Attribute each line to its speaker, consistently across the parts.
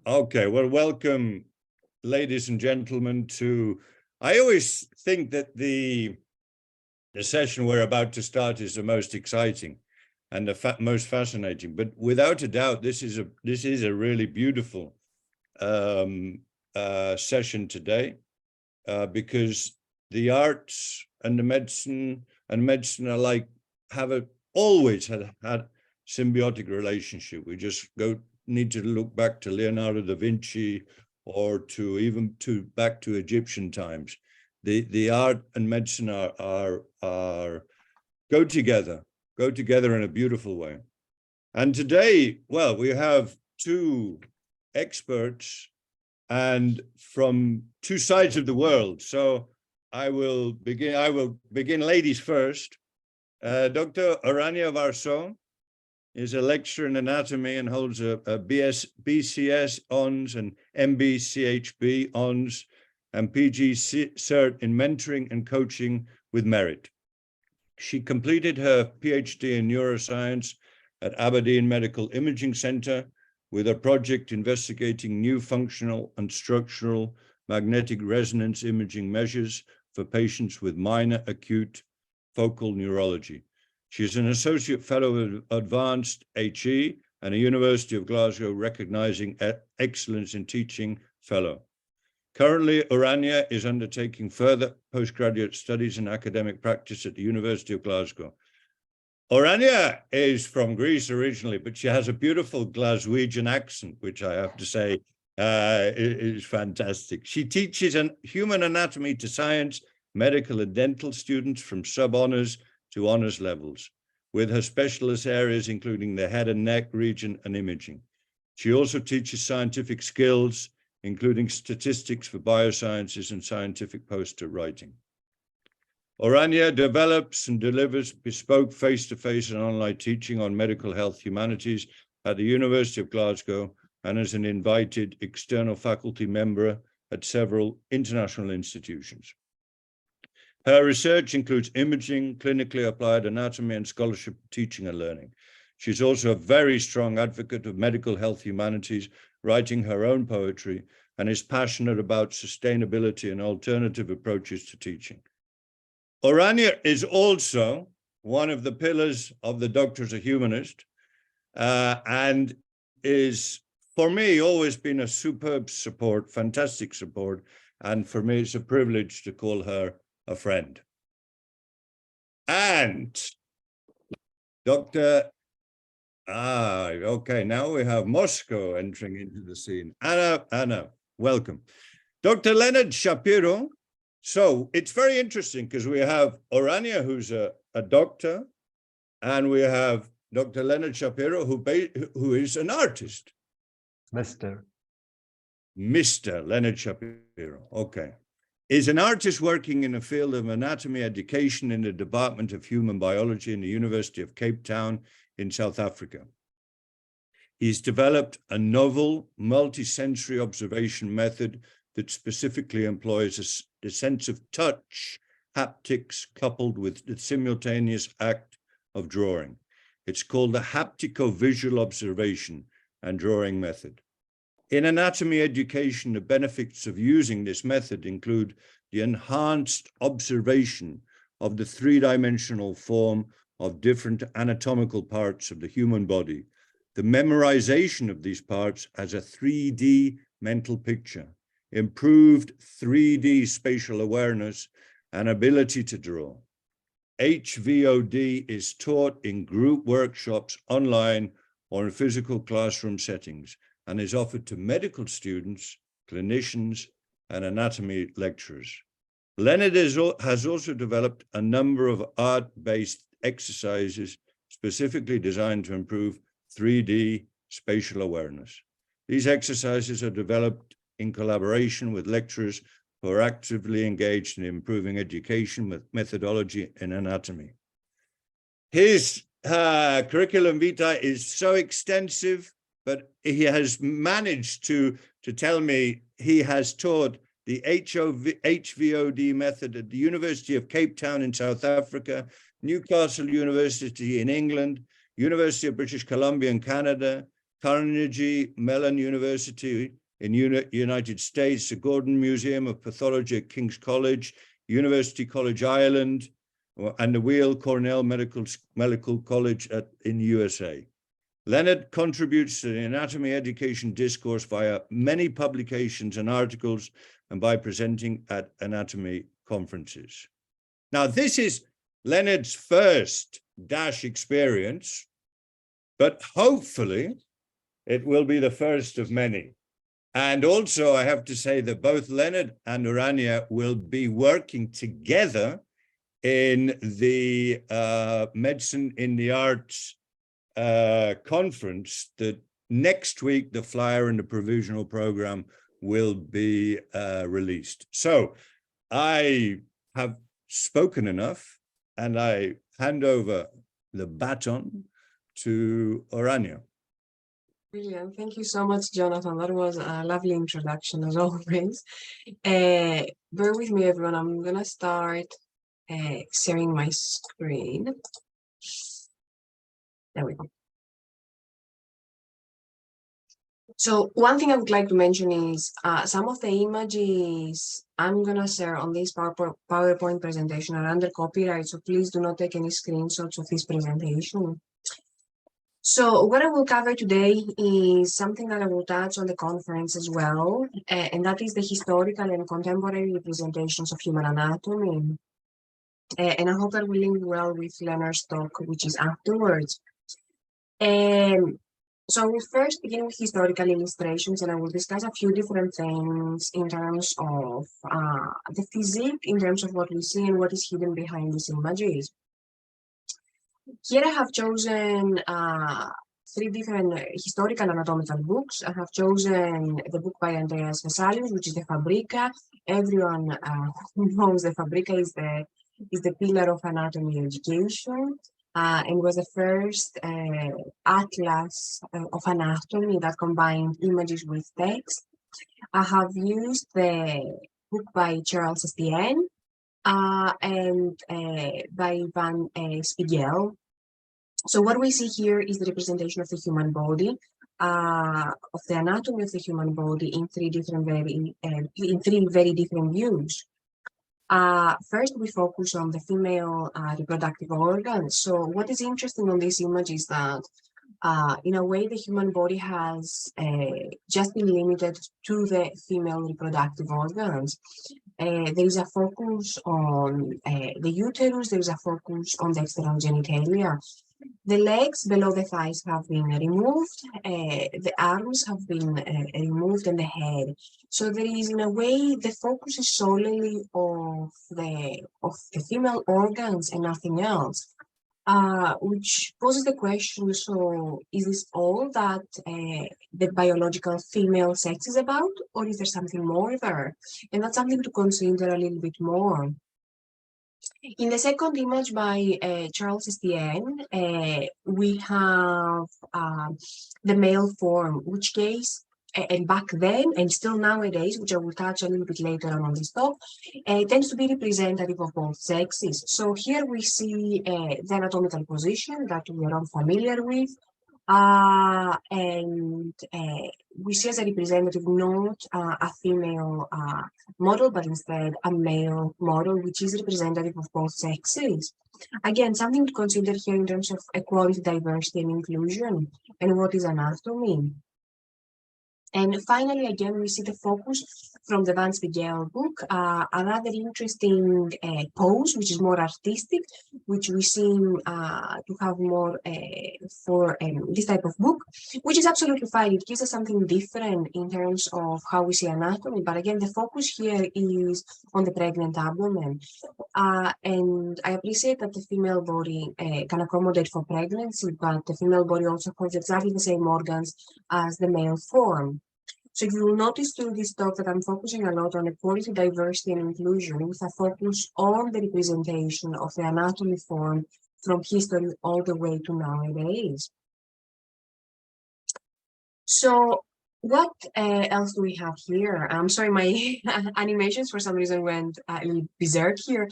Speaker 1: Okay, well, welcome, ladies and gentlemen, I always think that the session we're about to start is the most exciting and the most fascinating. But without a doubt, this is a really beautiful session today because the arts and the medicine are always had symbiotic relationship. We just need to look back to Leonardo da Vinci or back to Egyptian times. The art and medicine go together in a beautiful way. And today, well, we have two experts and from two sides of the world. So I will begin ladies first. Dr. Ourania Varsou is a lecturer in anatomy and holds a BCS Hons and MB-CHB Hons and PG Cert in mentoring and coaching with merit. She completed her PhD in neuroscience at Aberdeen Medical Imaging Centre with a project investigating new functional and structural magnetic resonance imaging measures for patients with minor acute focal neurology. She is an Associate Fellow of Advanced HE and a University of Glasgow Recognizing Excellence in Teaching Fellow. Currently, Ourania is undertaking further postgraduate studies in academic practice at the University of Glasgow. Ourania is from Greece originally, but she has a beautiful Glaswegian accent, which I have to say is fantastic. She teaches human anatomy to science, medical and dental students from sub-honors to honors levels, with her specialist areas including the head and neck region and imaging. She also teaches scientific skills, including statistics for biosciences and scientific poster writing. Ourania develops and delivers bespoke face-to-face and online teaching on medical health humanities at the University of Glasgow and is an invited external faculty member at several international institutions. Her research includes imaging, clinically applied anatomy, and scholarship teaching and learning. She's also a very strong advocate of medical health humanities, writing her own poetry, and is passionate about sustainability and alternative approaches to teaching. Ourania is also one of the pillars of the Doctors of Humanist and is, for me, always been a superb support, fantastic support, and for me, it's a privilege to call her a friend. And okay, now we have Moscow entering into the scene. Anna, welcome. Dr. Leonard Shapiro. So it's very interesting because we have Ourania, who's a doctor, and we have Dr. Leonard Shapiro, who is an artist.
Speaker 2: Mr.
Speaker 1: Leonard Shapiro, okay. Is an artist working in the field of anatomy education in the Department of Human Biology in the University of Cape Town in South Africa. He's developed a novel multi-sensory observation method that specifically employs the sense of touch, haptics, coupled with the simultaneous act of drawing. It's called the haptico-visual observation and drawing method. In anatomy education, the benefits of using this method include the enhanced observation of the three-dimensional form of different anatomical parts of the human body, the memorization of these parts as a 3D mental picture, improved 3D spatial awareness, and ability to draw. HVOD is taught in group workshops online or in physical classroom settings, and is offered to medical students, clinicians, and anatomy lecturers. Leonard has also developed a number of art-based exercises specifically designed to improve 3D spatial awareness. These exercises are developed in collaboration with lecturers who are actively engaged in improving education with methodology in anatomy. His curriculum vitae is so extensive, but he has managed to tell me he has taught the HVOD method at the University of Cape Town in South Africa, Newcastle University in England, University of British Columbia in Canada, Carnegie Mellon University in United States, the Gordon Museum of Pathology at King's College, University College Ireland, and the Weill Cornell Medical College in the USA. Leonard contributes to the anatomy education discourse via many publications and articles and by presenting at anatomy conferences. Now, this is Leonard's first DASH experience, but hopefully it will be the first of many. And also, I have to say that both Leonard and Ourania will be working together in the Medicine in the Arts conference that next week, the flyer and the provisional program will be released. So I have spoken enough, and I hand over the baton to Ourania.
Speaker 2: Brilliant. Thank you so much, Jonathan. That was a lovely introduction, as always. Bear with me, everyone. I'm going to start sharing my screen. There we go. So one thing I would like to mention is some of the images I'm going to share on this PowerPoint presentation are under copyright, so please do not take any screenshots of this presentation. So what I will cover today is something that I will touch on the conference as well, and that is the historical and contemporary representations of human anatomy. And I hope that will link well with Leonard's talk, which is afterwards. So I will first begin with historical illustrations, and I will discuss a few different things in terms of the physique, in terms of what we see and what is hidden behind these images. Here I have chosen 3 different historical anatomical books. I have chosen the book by Andreas Vesalius, which is the Fabrica. Everyone knows the Fabrica is the pillar of anatomy education, and was the first atlas of anatomy that combined images with text. I have used the book by Charles Estienne, and by Van Spiegel. So what we see here is the representation of the human body, of the anatomy of the human body in 3 very different views. First, we focus on the female reproductive organs. So what is interesting on this image is that in a way, the human body has just been limited to the female reproductive organs. There is a focus on the uterus, there is a focus on the external genitalia. The legs below the thighs have been removed, the arms have been removed, and the head. So there is, in a way, the focus is solely of the female organs and nothing else. Which poses the question, so is this all that the biological female sex is about, or is there something more there? And that's something to consider a little bit more. In the second image by Charles Estienne, we have the male form, which case, and back then, and still nowadays, which I will touch a little bit later on this talk, tends to be representative of both sexes. So here we see the anatomical position that we are all familiar with, and we see as a representative not a female model, but instead a male model, which is representative of both sexes. Again, something to consider here in terms of equality, diversity, and inclusion, and what is anatomy. And finally, again, we see the focus from the Van Spiegel book, a rather interesting pose, which is more artistic, which we seem to have more for this type of book, which is absolutely fine. It gives us something different in terms of how we see anatomy. But again, the focus here is on the pregnant abdomen. And I appreciate that the female body can accommodate for pregnancy, but the female body also holds exactly the same organs as the male form. So you will notice through this talk that I'm focusing a lot on equality, diversity, and inclusion, with a focus on the representation of the anatomy form from history all the way to nowadays. So What else do we have here? I'm sorry, my animations for some reason went a little berserk here.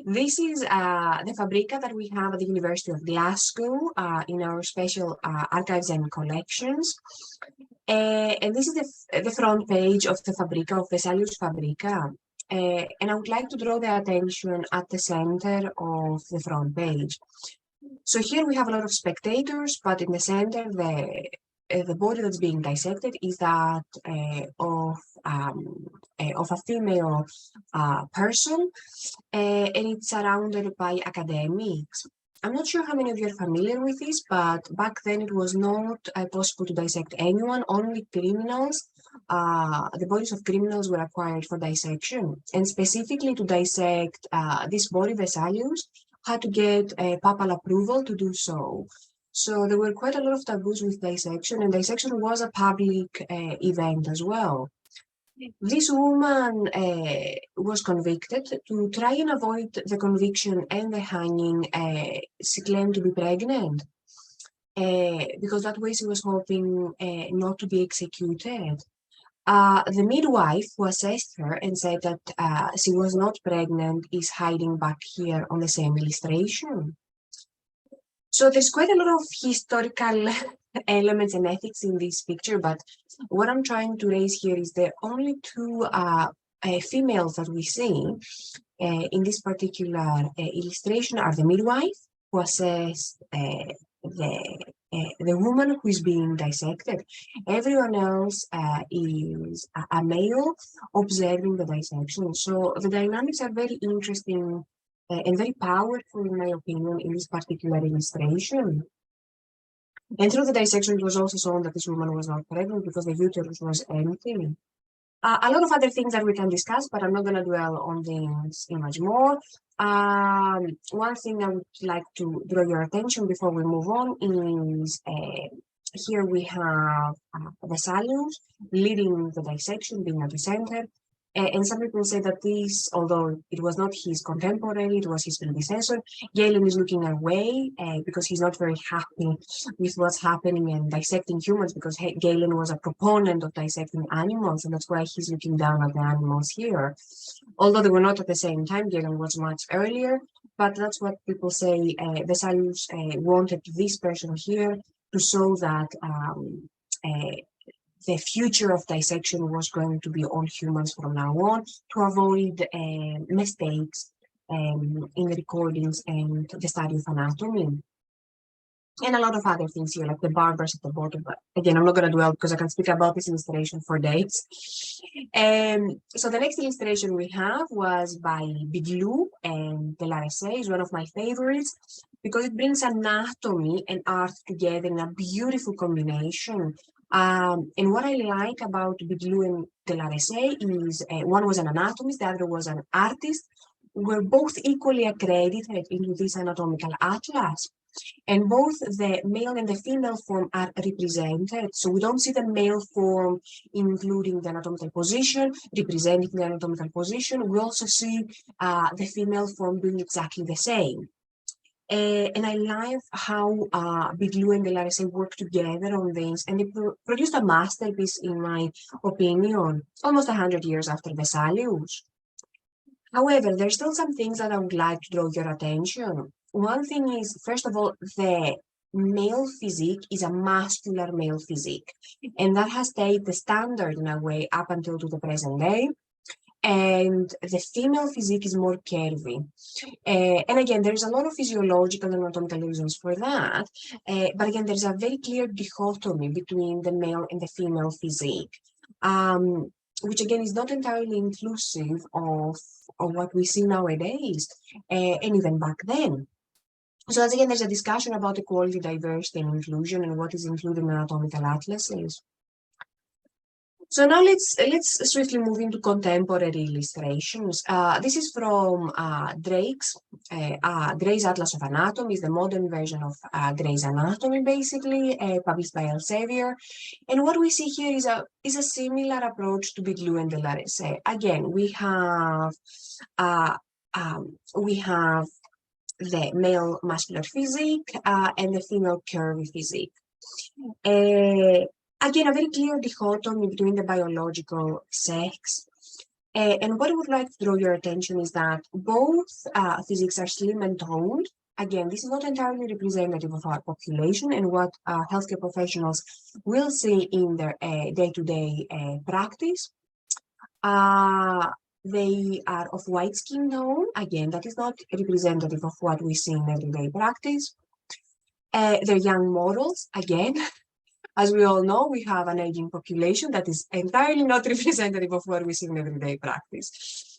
Speaker 2: This is the Fabrica that we have at the University of Glasgow in our special archives and collections. And this is the front page of the Fabrica, of Vesalius Fabrica. And I would like to draw the attention at the center of the front page. So here we have a lot of spectators, but in the center, the body that's being dissected is that of a female person, and it's surrounded by academics. I'm not sure how many of you are familiar with this, but back then it was not possible to dissect anyone, only criminals. The bodies of criminals were acquired for dissection, and specifically to dissect this body, Vesalius, had to get papal approval to do so. So there were quite a lot of taboos with dissection, and dissection was a public event as well. This woman was convicted. To try and avoid the conviction and the hanging. She claimed to be pregnant because that way she was hoping not to be executed. The midwife who assessed her and said that she was not pregnant is hiding back here on the same illustration. So there's quite a lot of historical elements and ethics in this picture, but what I'm trying to raise here is the only two females that we see in this particular illustration are the midwife who assessed the woman who is being dissected. Everyone else is a male observing the dissection. So the dynamics are very interesting and very powerful, in my opinion, in this particular illustration. And through the dissection, it was also shown that this woman was not pregnant because the uterus was empty. A lot of other things that we can discuss, but I'm not going to dwell on this image more. One thing I would like to draw your attention before we move on is here we have Vesalius leading the dissection, being at the center. And some people say that this, although it was not his contemporary, it was his predecessor, Galen is looking away because he's not very happy with what's happening and dissecting humans, because Galen was a proponent of dissecting animals, and that's why he's looking down at the animals here. Although they were not at the same time, Galen was much earlier, but that's what people say. Vesalius wanted this person here to show that the future of dissection was going to be all humans from now on, to avoid mistakes in the recordings and the study of anatomy. And a lot of other things here, like the barbers at the bottom. But again, I'm not going to dwell because I can speak about this illustration for days. So the next illustration we have was by Biglou, and the Larrey is one of my favorites because it brings anatomy and art together in a beautiful combination. And what I like about Biglou and de la Ressay is one was an anatomist, the other was an artist, were both equally accredited into this anatomical atlas. And both the male and the female form are represented. So we don't see the male form including the anatomical position, representing the anatomical position. We also see the female form doing exactly the same. And I love how Biglou and de la Ressay work together on this, and they produced a masterpiece, in my opinion, almost 100 years after Vesalius. However, there's still some things that I would like to draw your attention. One thing is, first of all, the male physique is a muscular male physique, and that has stayed the standard in a way up until to the present day. And the female physique is more curvy. And again, there's a lot of physiological and anatomical reasons for that. But again, there's a very clear dichotomy between the male and the female physique, which again is not entirely inclusive of what we see nowadays, and even back then. So as again, there's a discussion about equality, diversity, and inclusion, and what is included in anatomical atlases. So now let's swiftly move into contemporary illustrations. This is from Gray's Atlas of Anatomy, is the modern version of Gray's Anatomy, basically, published by Elsevier. And what we see here is a similar approach to Biglou and de la Ressay. Again, we have the male muscular physique and the female curvy physique. Again, a very clear dichotomy between the biological sex. And what I would like to draw your attention is that both physiques are slim and toned. Again, this is not entirely representative of our population and what healthcare professionals will see in their day-to-day practice. They are of white skin tone. Again, that is not representative of what we see in everyday practice. They're young models. Again, as we all know, we have an aging population that is entirely not representative of what we see in everyday practice.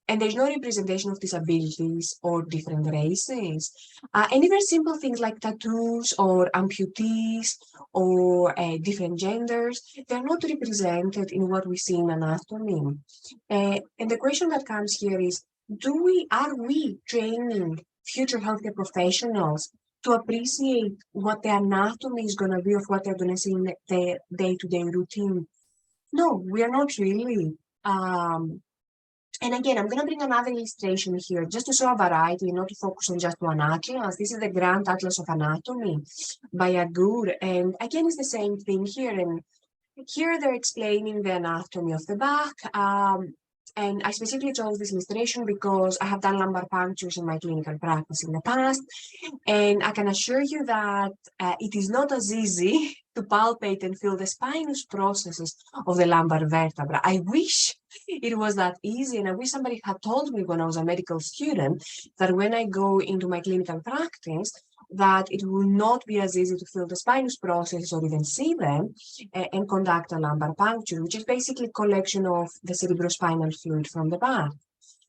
Speaker 2: And there's no representation of disabilities or different races. And even simple things like tattoos or amputees or different genders, they're not represented in what we see in anatomy. And the question that comes here is, are we training future healthcare professionals to appreciate what the anatomy is going to be of what they're going to see in their day-to-day routine? No, we are not really. And again, I'm going to bring another illustration here just to show a variety, not to focus on just one atlas. This is the Grand Atlas of Anatomy by Agur. And again, it's the same thing here. And here they're explaining the anatomy of the back. And I specifically chose this illustration because I have done lumbar punctures in my clinical practice in the past. And I can assure you that it is not as easy to palpate and feel the spinous processes of the lumbar vertebra. I wish it was that easy. And I wish somebody had told me when I was a medical student that when I go into my clinical practice, that it will not be as easy to feel the spinous processes or even see them and conduct a lumbar puncture, which is basically a collection of the cerebrospinal fluid from the back.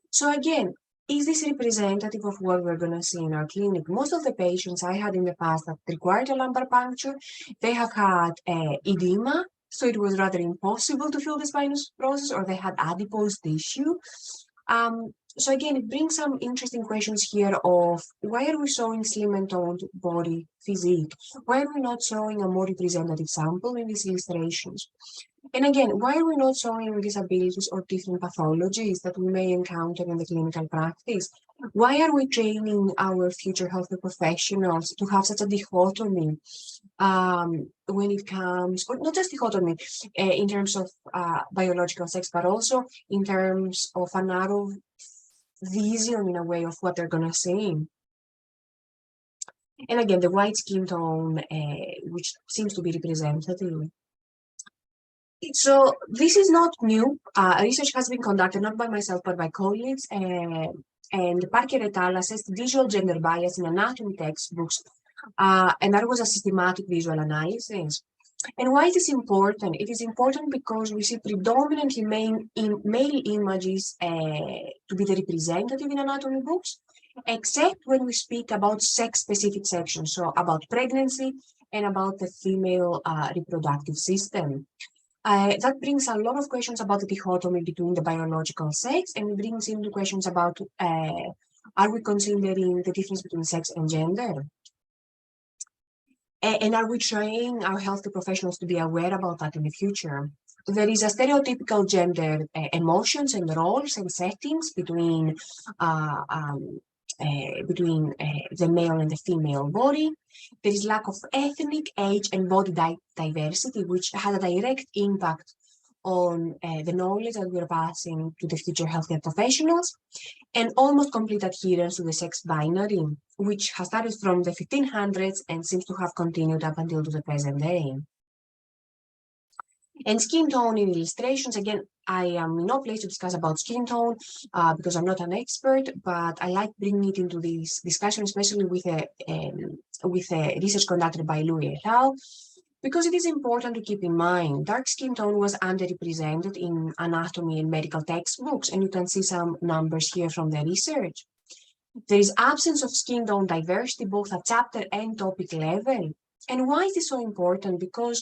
Speaker 2: So again, is this representative of what we're going to see in our clinic? Most of the patients I had in the past that required a lumbar puncture, they have had edema, so it was rather impossible to feel the spinous process, or they had adipose tissue. So again, it brings some interesting questions here of why are we showing slim and toned body physique? Why are we not showing a more representative sample in these illustrations? And again, why are we not showing disabilities or different pathologies that we may encounter in the clinical practice? Why are we training our future healthcare professionals to have such a dichotomy when it comes, or not just dichotomy, in terms of biological sex, but also in terms of a narrow vision in a way of what they're going to see? And again, the white skin tone, which seems to be representative. So this is not new. Research has been conducted not by myself, but by colleagues, and Parker et al. Assessed visual gender bias in anatomy textbooks, and that was a systematic visual analysis. And why is this important? It is important because we see predominantly male images to be the representative in anatomy books, except when we speak about sex-specific sections, so about pregnancy and about the female reproductive system. That brings a lot of questions about the dichotomy between the biological sex, and it brings into questions about are we considering the difference between sex and gender? And are we training our healthcare professionals to be aware about that in the future? There is a stereotypical gender emotions and roles and settings between the male and the female body. There is lack of ethnic, age, and body diversity, which has a direct impact on the knowledge that we're passing to the future healthcare professionals, and almost complete adherence to the sex binary, which has started from the 1500s and seems to have continued up until to the present day. And skin tone in illustrations, again, I am in no place to discuss about skin tone because I'm not an expert, but I like bringing it into this discussion, especially with a research conducted by Louis et al., because it is important to keep in mind dark skin tone was underrepresented in anatomy and medical textbooks, and you can see some numbers here from the research. There is absence of skin tone diversity both at chapter and topic level. And why is this so important? Because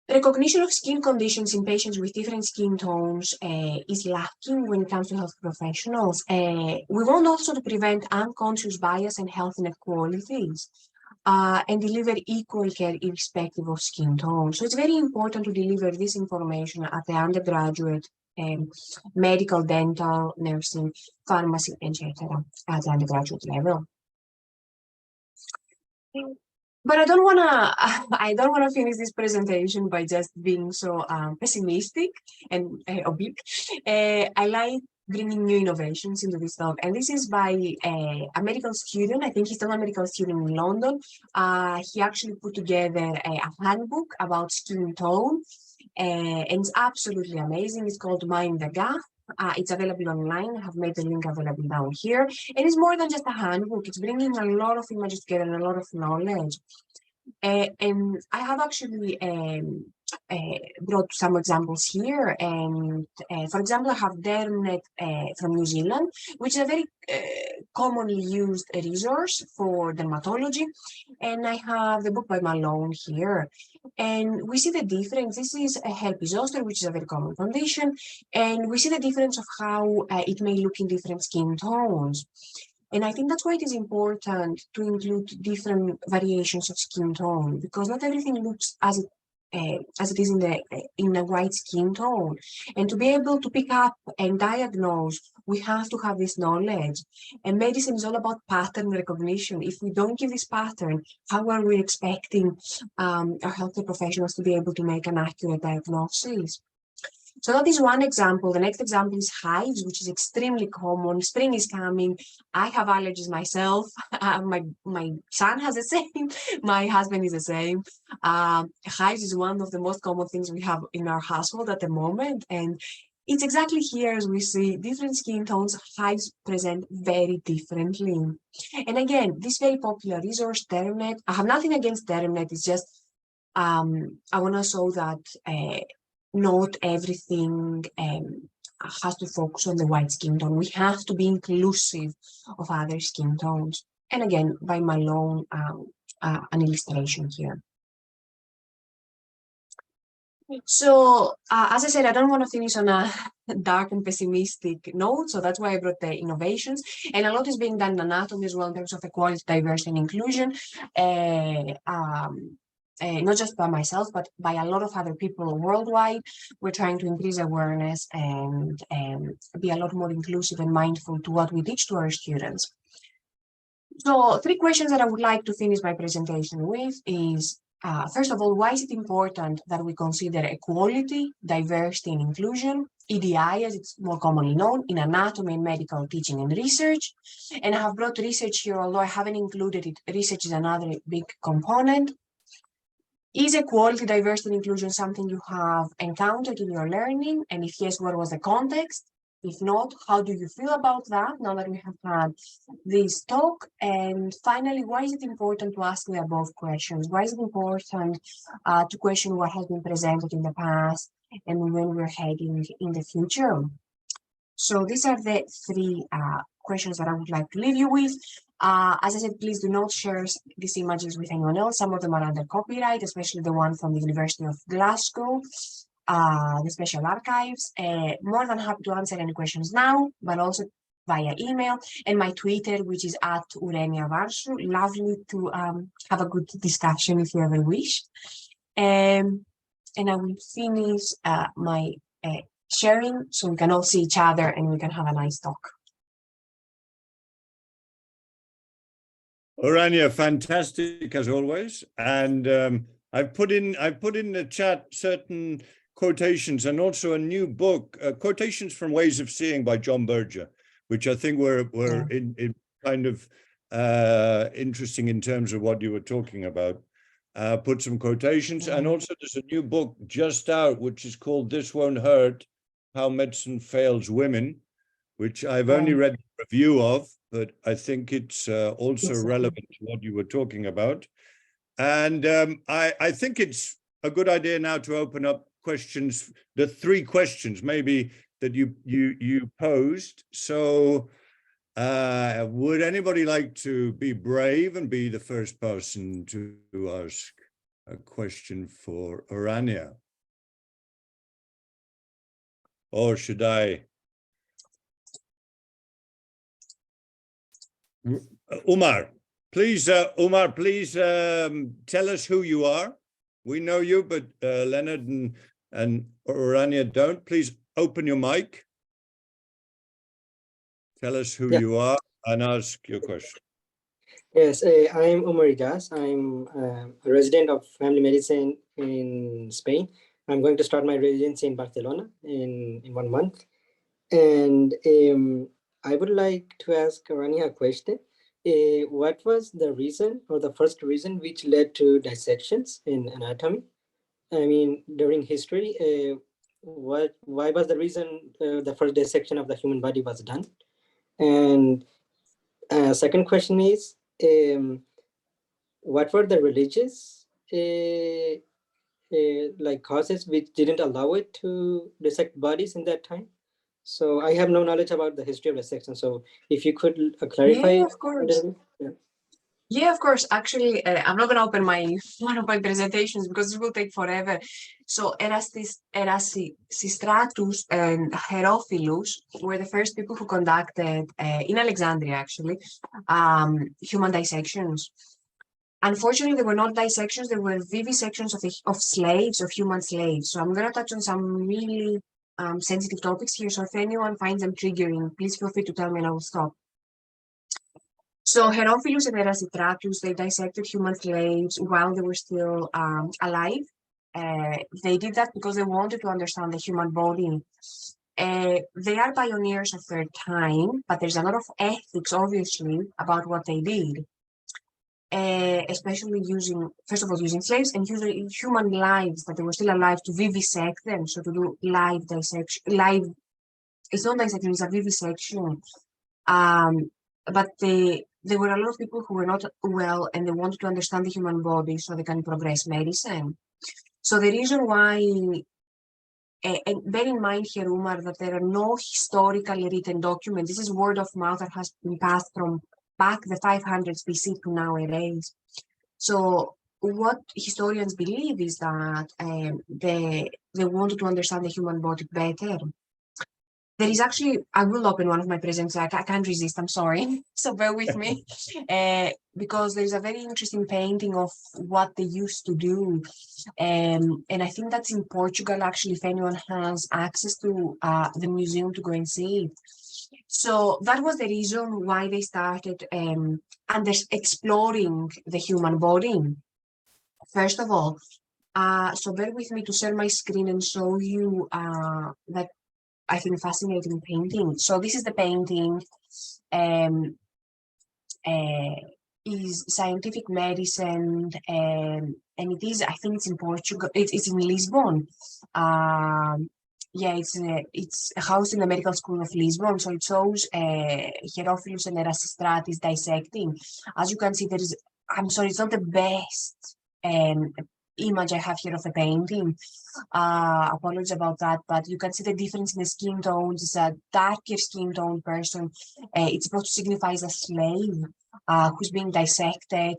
Speaker 2: recognition of skin conditions in patients with different skin tones is lacking when it comes to health professionals. We want also to prevent unconscious bias and health inequalities and deliver equal care irrespective of skin tone. So it's very important to deliver this information at the undergraduate, medical, dental, nursing, pharmacy, etc. at the undergraduate level. But I don't wanna I don't wanna finish this presentation by just being so pessimistic and oblique. I like bringing new innovations into this talk, and this is by a medical student. I think he's still a medical student in London. He actually put together a handbook about skin tone, and it's absolutely amazing. It's called Mind the Gap. It's available online. I have made the link available down here. And it's more than just a handbook. It's bringing a lot of images together and a lot of knowledge. And I have actually brought some examples here. And for example, I have Dermnet from New Zealand, which is a very commonly used resource for dermatology. And I have the book by Malone here. And we see the difference. This is a herpes zoster, which is a very common condition. And we see the difference of how it may look in different skin tones. And I think that's why it is important to include different variations of skin tone, because not everything looks as it is in a white skin tone. And to be able to pick up and diagnose, we have to have this knowledge. And medicine is all about pattern recognition. If we don't give this pattern, how are we expecting our healthcare professionals to be able to make an accurate diagnosis? So that is one example. The next example is hives, which is extremely common. Spring is coming. I have allergies myself. My son has the same. My husband is the same. Hives is one of the most common things we have in our household at the moment. And it's exactly here as we see different skin tones, hives present very differently. And again, this very popular resource, Dermnet, I have nothing against Dermnet. It's just, I want to show that not everything has to focus on the white skin tone. We have to be inclusive of other skin tones. And again, by Malone, an illustration here. So, as I said, I don't want to finish on a dark and pessimistic note, so that's why I brought the innovations. And a lot is being done in anatomy as well in terms of equality, diversity, and inclusion. Not just by myself, but by a lot of other people worldwide. We're trying to increase awareness and be a lot more inclusive and mindful to what we teach to our students. So 3 questions that I would like to finish my presentation with is, first of all, why is it important that we consider equality, diversity, and inclusion, EDI as it's more commonly known, in anatomy and medical teaching and research? And I have brought research here, although I haven't included it. Research is another big component. Is equality, diversity, and inclusion something you have encountered in your learning? And if yes, what was the context? If not, how do you feel about that now that we have had this talk? And finally, why is it important to ask the above questions? Why is it important to question what has been presented in the past and when we're heading in the future? So these are the 3 questions that I would like to leave you with. As I said, please do not share these images with anyone else. Some of them are under copyright, especially the one from the University of Glasgow, the Special Archives. More than happy to answer any questions now, but also via email, and my Twitter, which is at Ourania Varsou. Lovely to have a good discussion if you ever wish. And I will finish my sharing so we can all see each other and we can have a nice talk.
Speaker 1: Ourania, fantastic as always. And I've put in the chat certain quotations and also a new book, quotations from Ways of Seeing by John Berger, which I think were in kind of interesting in terms of what you were talking about. Put some quotations, and also there's a new book just out, which is called This Won't Hurt, How Medicine Fails Women, which I've only read the review of, but I think it's also relevant to what you were talking about. And I think it's a good idea now to open up questions, the 3 questions maybe that you posed. So would anybody like to be brave and be the first person to ask a question for Ourania? Or should I? Umar, please, tell us who you are. We know you, but Leonard and Ourania don't. Please open your mic. Tell us who you are and ask your question.
Speaker 3: Yes, I'm Omar Igas. I'm a resident of family medicine in Spain. I'm going to start my residency in Barcelona in 1 month. And I would like to ask Ourania a question. What was the reason or the first reason which led to dissections in anatomy? I mean, during history, why was the reason the first dissection of the human body was done? And second question is, what were the religious like causes which didn't allow it to dissect bodies in that time? So I have no knowledge about the history of dissection. So if you could clarify
Speaker 2: Yeah,
Speaker 3: a
Speaker 2: of course.
Speaker 3: little bit. Yeah.
Speaker 2: Yeah, of course. Actually, I'm not going to open one of my presentations because it will take forever. So Erasistratus and Herophilus were the first people who conducted, in Alexandria actually, human dissections. Unfortunately, they were not dissections, they were vivisections of slaves, of human slaves. So I'm going to touch on some really sensitive topics here. So if anyone finds them triggering, please feel free to tell me and I will stop. So Herophilus and Erasistratus, they dissected human slaves while they were still alive. They did that because they wanted to understand the human body. They are pioneers of their time, but there's a lot of ethics, obviously, about what they did. Especially using, first of all, using slaves and using human lives that they were still alive to vivisect them. So to do live dissection, it's not dissection, it's a vivisection. But there were a lot of people who were not well and they wanted to understand the human body so they can progress medicine. So the reason why, and bear in mind here, Umar, that there are no historically written documents. This is word of mouth that has been passed from back the 500s BC to nowadays. So what historians believe is that they wanted to understand the human body better. There is actually, I will open one of my presents. I can't resist, I'm sorry. So bear with me. Because there's a very interesting painting of what they used to do. And I think that's in Portugal, actually, if anyone has access to the museum to go and see it. So that was the reason why they started exploring the human body. First of all, so bear with me to share my screen and show you that I think fascinating painting. So this is the painting. Is scientific medicine, and it is, I think it's in Portugal. It's in Lisbon. Yeah, it's housed in the medical school of Lisbon. So it shows Herophilus and Erasistratus dissecting. As you can see, there is. I'm sorry, it's not the best image I have here of the painting. Apologies about that, but you can see the difference in the skin tones. It's a darker skin tone person. It's supposed to signify as a slave who's being dissected,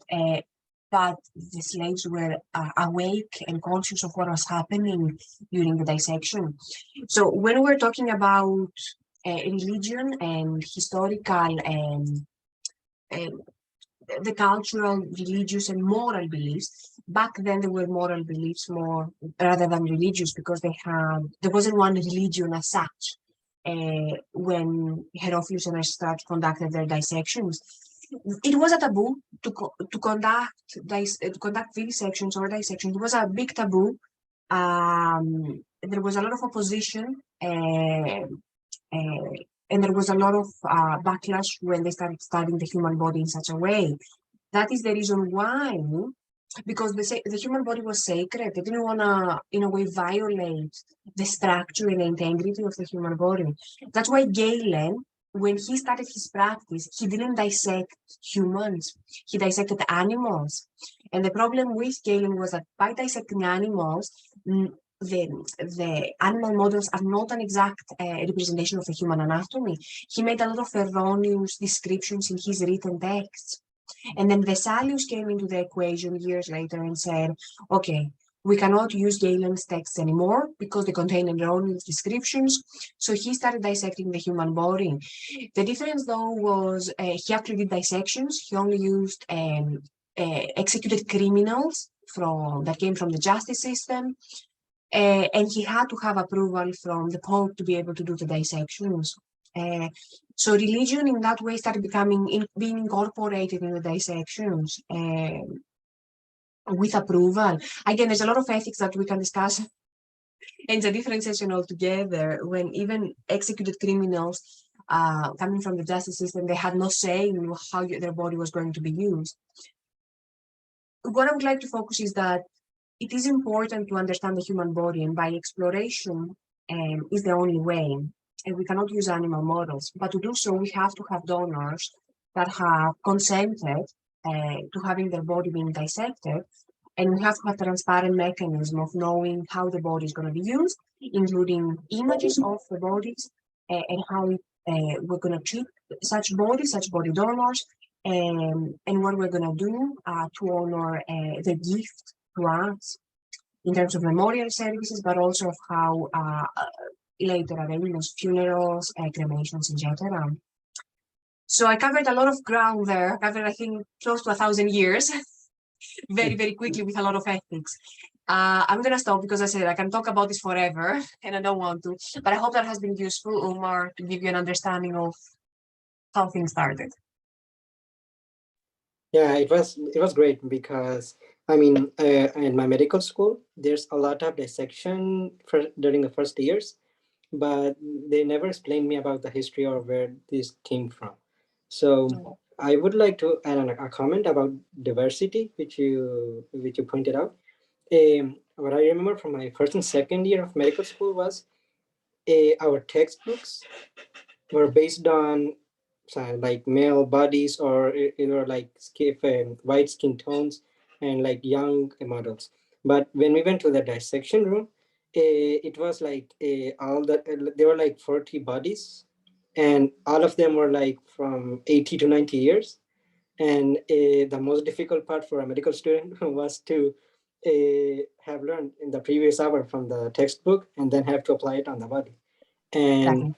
Speaker 2: but the slaves were awake and conscious of what was happening during the dissection. So when we're talking about religion and historical the cultural, religious, and moral beliefs. Back then, there were moral beliefs more rather than religious because there wasn't one religion as such. When Herophilus and Aristotle conducted their dissections, it was a taboo to conduct vivisections or dissections. It was a big taboo. There was a lot of opposition. And there was a lot of backlash when they started studying the human body in such a way. That is the reason why, because the human body was sacred. They didn't want to, in a way, violate the structure and the integrity of the human body. That's why Galen, when he started his practice, he didn't dissect humans. He dissected animals. And the problem with Galen was that by dissecting animals, the animal models are not an exact representation of the human anatomy. He made a lot of erroneous descriptions in his written texts. And then Vesalius came into the equation years later and said, okay, we cannot use Galen's texts anymore because they contain erroneous descriptions. So he started dissecting the human body. The difference, though, was he actually did dissections. He only used executed criminals that came from the justice system. And he had to have approval from the Pope to be able to do the dissections. So religion in that way started being incorporated in the dissections with approval. Again, there's a lot of ethics that we can discuss, and it's a different session altogether. When even executed criminals coming from the justice system, they had no say in how their body was going to be used. What I would like to focus is that it is important to understand the human body, and by exploration is the only way. And we cannot use animal models, but to do so, we have to have donors that have consented to having their body being dissected, and we have to have a transparent mechanism of knowing how the body is going to be used, including images of the bodies and how we're going to treat such body donors, and what we're going to do to honor the gift to us in terms of memorial services, but also of how later arrangements, funerals, cremations, etc. So I covered a lot of ground there. I covered, I think, close to 1,000 years, very, very quickly with a lot of ethics. I'm going to stop because I said I can talk about this forever, and I don't want to. But I hope that has been useful, Umar, to give you an understanding of how things started.
Speaker 3: Yeah, it was great because I mean, in my medical school, there's a lot of dissection during the first years, but they never explained me about the history or where this came from. So I would like to add a comment about diversity, which you pointed out. What I remember from my first and second year of medical school was our textbooks were based on like male bodies or like white skin tones and like young models. But when we went to the dissection room, it was like all that there were like 40 bodies, and all of them were like from 80 to 90 years. And the most difficult part for a medical student was to have learned in the previous hour from the textbook and then have to apply it on the body. And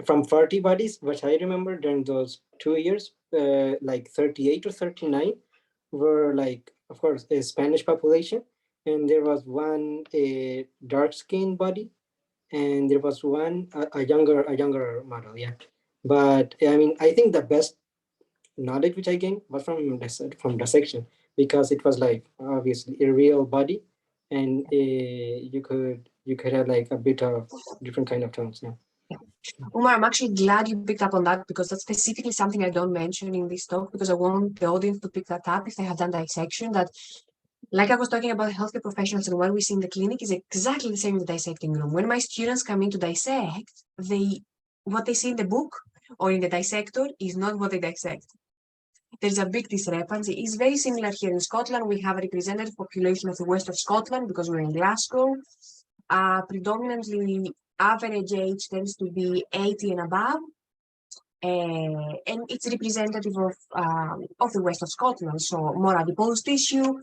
Speaker 3: from 40 bodies, which I remember during those 2 years, like 38 or 39 were like, of course, a Spanish population. And there was one a dark skinned body, and there was one a younger model. Yeah, but I mean, I think the best knowledge which I gained was from dissection, because it was like obviously a real body, and you could have like a bit of different kind of tones. Yeah.
Speaker 2: Umar, I'm actually glad you picked up on that, because that's specifically something I don't mention in this talk, because I want the audience to pick that up if they have done dissection. That, like I was talking about healthcare professionals and what we see in the clinic, is exactly the same in the dissecting room. When my students come in to dissect, what they see in the book or in the dissector is not what they dissect. There's a big discrepancy. It's very similar here in Scotland. We have a representative population of the west of Scotland because we're in Glasgow. Predominantly, average age tends to be 80 and above. And it's representative of the west of Scotland. So more adipose tissue,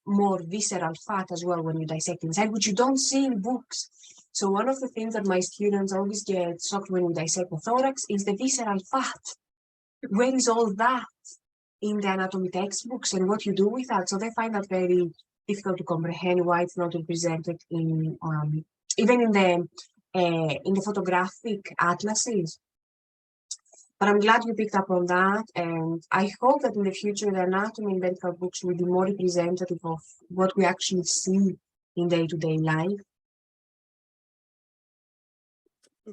Speaker 2: more visceral fat as well when you dissect inside, which you don't see in books. So one of the things that my students always get shocked when we dissect the thorax is the visceral fat. Where is all that in the anatomy textbooks, and what you do with that? So they find that very difficult to comprehend, why it's not represented in even in the photographic atlases. But I'm glad you picked up on that, and I hope that in the future the anatomy and medical books will be more representative of what we actually see in day-to-day life.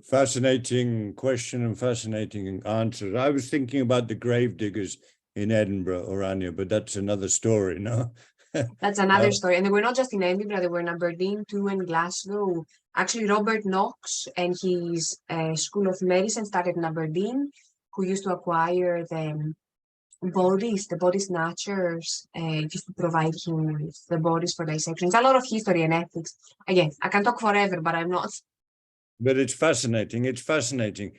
Speaker 1: Fascinating question and fascinating answer. I was thinking about the grave diggers in Edinburgh, Ourania, but that's another story, no?
Speaker 2: That's another story. And they were not just in Edinburgh, they were in Aberdeen too, and Glasgow. Actually, Robert Knox and his School of Medicine started in Aberdeen, who used to acquire the body snatchers, just to provide him with the bodies for dissection. It's a lot of history and ethics. Again, I can talk forever, but I'm not.
Speaker 1: But it's fascinating. It's fascinating.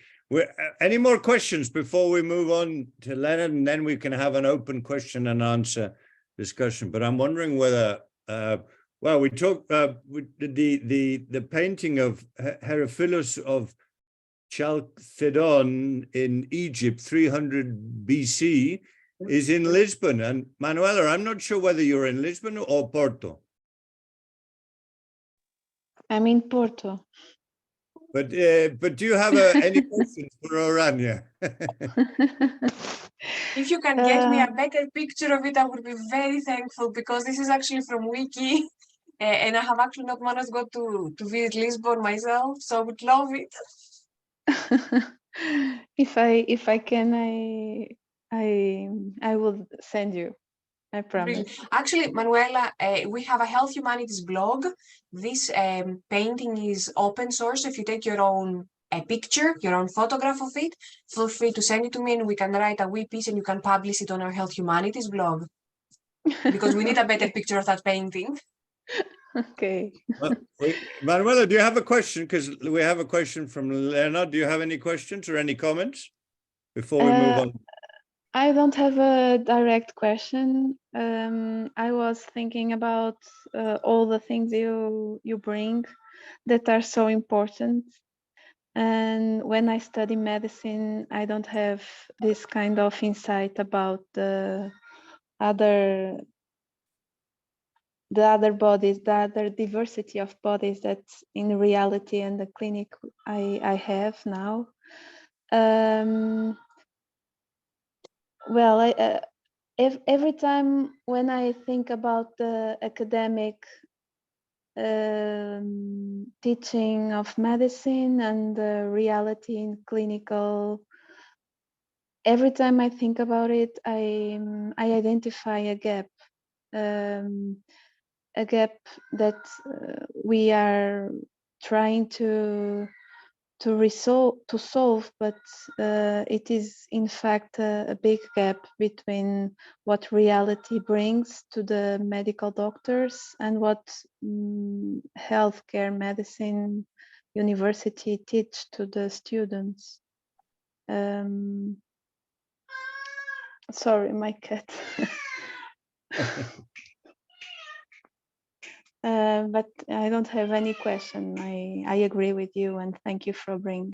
Speaker 1: Any more questions before we move on to Leonard, and then we can have an open question and answer discussion. But I'm wondering whether, well, we talked the painting of Herophilus of Chalcedon in Egypt, 300 BC, is in Lisbon. And Manuela, I'm not sure whether you're in Lisbon or Porto.
Speaker 4: I'm in Porto.
Speaker 1: But do you have any questions for Ourania?
Speaker 2: If you can get me a better picture of it, I would be very thankful, because this is actually from Wiki, and I have actually not managed to go to visit Lisbon myself, so I would love it.
Speaker 4: If I can, I will send you. I promise.
Speaker 2: Really. Actually, Manuela, we have a Health Humanities blog. This painting is open source. If you take your own picture, your own photograph of it, feel free to send it to me, and we can write a wee piece and you can publish it on our Health Humanities blog, because we need a better picture of that painting.
Speaker 4: Okay.
Speaker 1: Manuela, do you have a question? Because we have a question from Leonard. Do you have any questions or any comments before we move on?
Speaker 4: I don't have a direct question. I was thinking about all the things you bring that are so important. And when I study medicine, I don't have this kind of insight about the other bodies, the other diversity of bodies that in reality and the clinic I have now. Well, every time when I think about the academic teaching of medicine and the reality in clinical, every time I think about it, I identify a gap that we are trying to solve, but it is in fact a big gap between what reality brings to the medical doctors and what healthcare medicine university teach to the students. Sorry, my cat. But I don't have any question. I agree with you, and thank you for bringing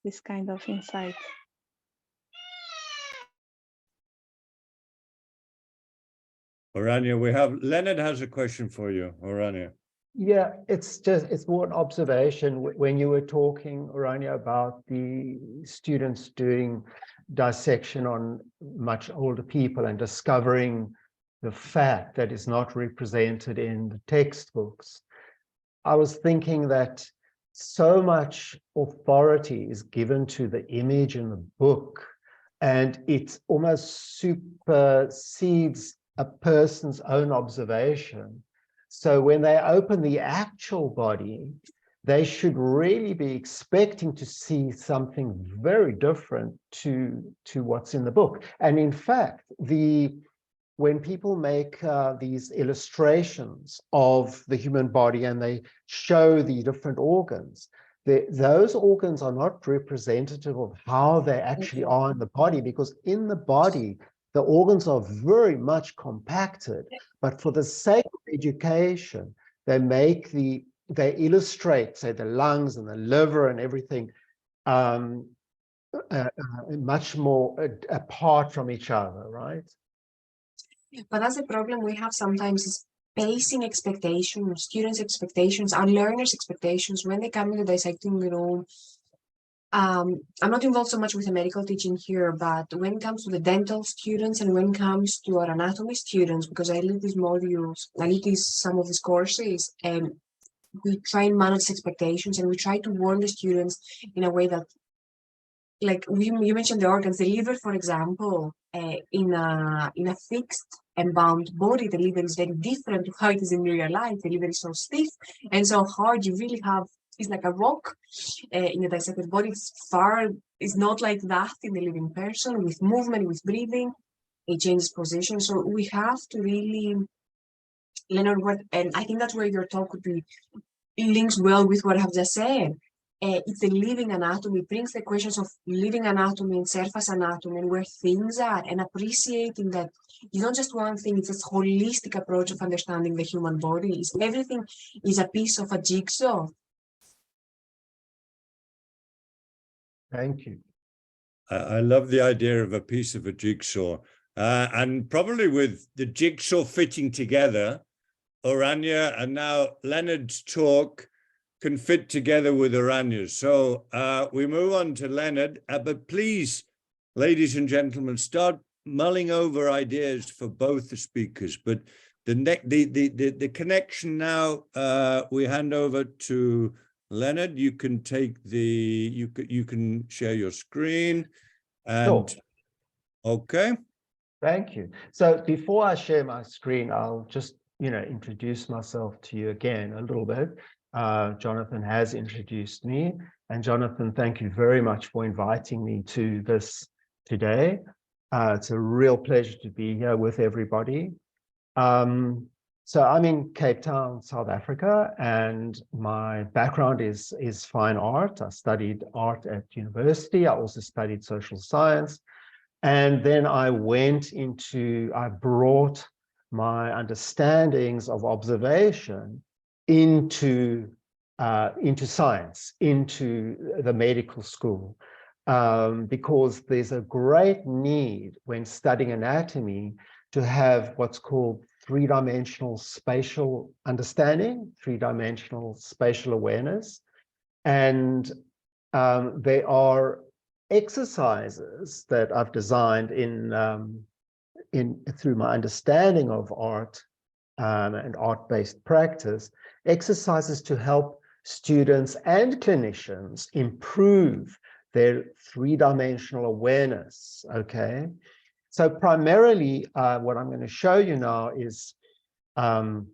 Speaker 4: this kind of insight.
Speaker 1: Ourania, Leonard has a question for you, Ourania.
Speaker 5: Yeah, it's more an observation. When you were talking, Ourania, about the students doing dissection on much older people and discovering the fact that is not represented in the textbooks, I was thinking that so much authority is given to the image in the book, and it almost supersedes a person's own observation. So when they open the actual body, they should really be expecting to see something very different to what's in the book. And in fact, when people make these illustrations of the human body and they show the different organs, those organs are not representative of how they actually are in the body, because in the body, the organs are very much compacted, but for the sake of education, they illustrate, say, the lungs and the liver and everything much more apart from each other, right?
Speaker 2: But that's the problem we have sometimes, is pacing expectations, students' expectations, our learners' expectations when they come into the dissecting room. I'm not involved so much with the medical teaching here, but when it comes to the dental students and when it comes to our anatomy students, because I lead these modules, some of these courses, and we try and manage expectations, and we try to warn the students in a way that, like you mentioned the organs, the liver, for example, in a fixed and bound body, the liver is very different to how it is in real life. The liver is so stiff and so hard. You really have, it's like a rock in a dissected body. It's not like that in the living person. With movement, with breathing, it changes position. So we have to really learn and I think that's where your talk could be links well with what I have just said. It's the living anatomy. It brings the questions of living anatomy and surface anatomy and where things are, and appreciating that it's not just one thing, it's a holistic approach of understanding the human body. Everything is a piece of a jigsaw.
Speaker 5: Thank you.
Speaker 1: I love the idea of a piece of a jigsaw, and probably with the jigsaw fitting together, Ourania and now Leonard's talk can fit together with Ourania. So we move on to Leonard, but please, ladies and gentlemen, start mulling over ideas for both the speakers. But the connection now, we hand over to Leonard. You can take you can share your screen, and
Speaker 5: Sure.
Speaker 1: okay.
Speaker 5: Thank you. So before I share my screen, I'll just, introduce myself to you again a little bit. Jonathan has introduced me, and Jonathan, thank you very much for inviting me to this today. It's a real pleasure to be here with everybody. So I'm in Cape Town, South Africa, and my background is fine art. I studied art at university. I also studied social science. And then I brought my understandings of observation into science, into the medical school, because there's a great need when studying anatomy to have what's called three-dimensional spatial understanding, three-dimensional spatial awareness. And there are exercises that I've designed through my understanding of art and art-based practice, exercises to help students and clinicians improve their three-dimensional awareness, okay? So primarily, what I'm going to show you now is I'm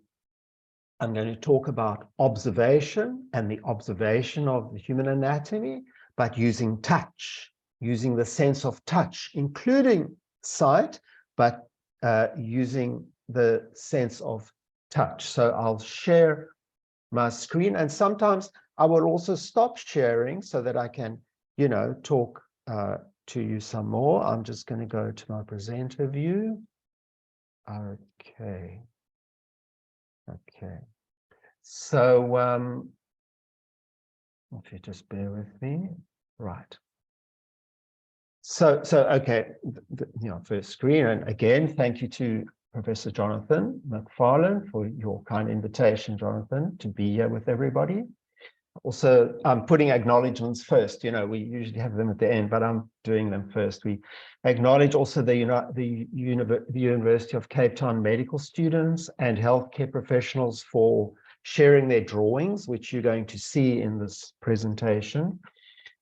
Speaker 5: going to talk about observation and the observation of the human anatomy, but using touch, using the sense of touch, including sight, but using the sense of touch. So I'll share my screen, and sometimes I will also stop sharing so that I can, talk to you some more. I'm just going to go to my presenter view. Okay. So if you just bear with me. Right. So okay, first screen, and again, thank you to Professor Jonathan McFarlane for your kind invitation, Jonathan, to be here with everybody. Also, I'm putting acknowledgements first. We usually have them at the end, but I'm doing them first. We acknowledge also the University of Cape Town medical students and healthcare professionals for sharing their drawings, which you're going to see in this presentation.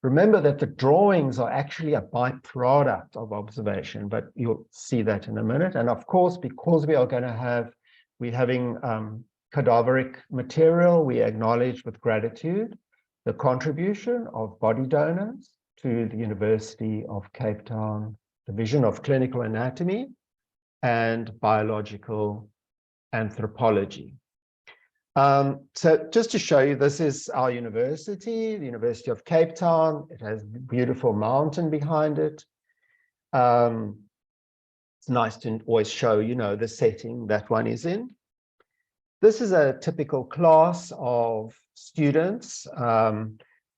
Speaker 5: Remember that the drawings are actually a byproduct of observation, but you'll see that in a minute. And of course, because we're having cadaveric material, we acknowledge with gratitude the contribution of body donors to the University of Cape Town Division of Clinical Anatomy and Biological Anthropology. So just to show you, this is our university, the University of Cape Town. It has a beautiful mountain behind it. It's nice to always show, the setting that one is in. This is a typical class of students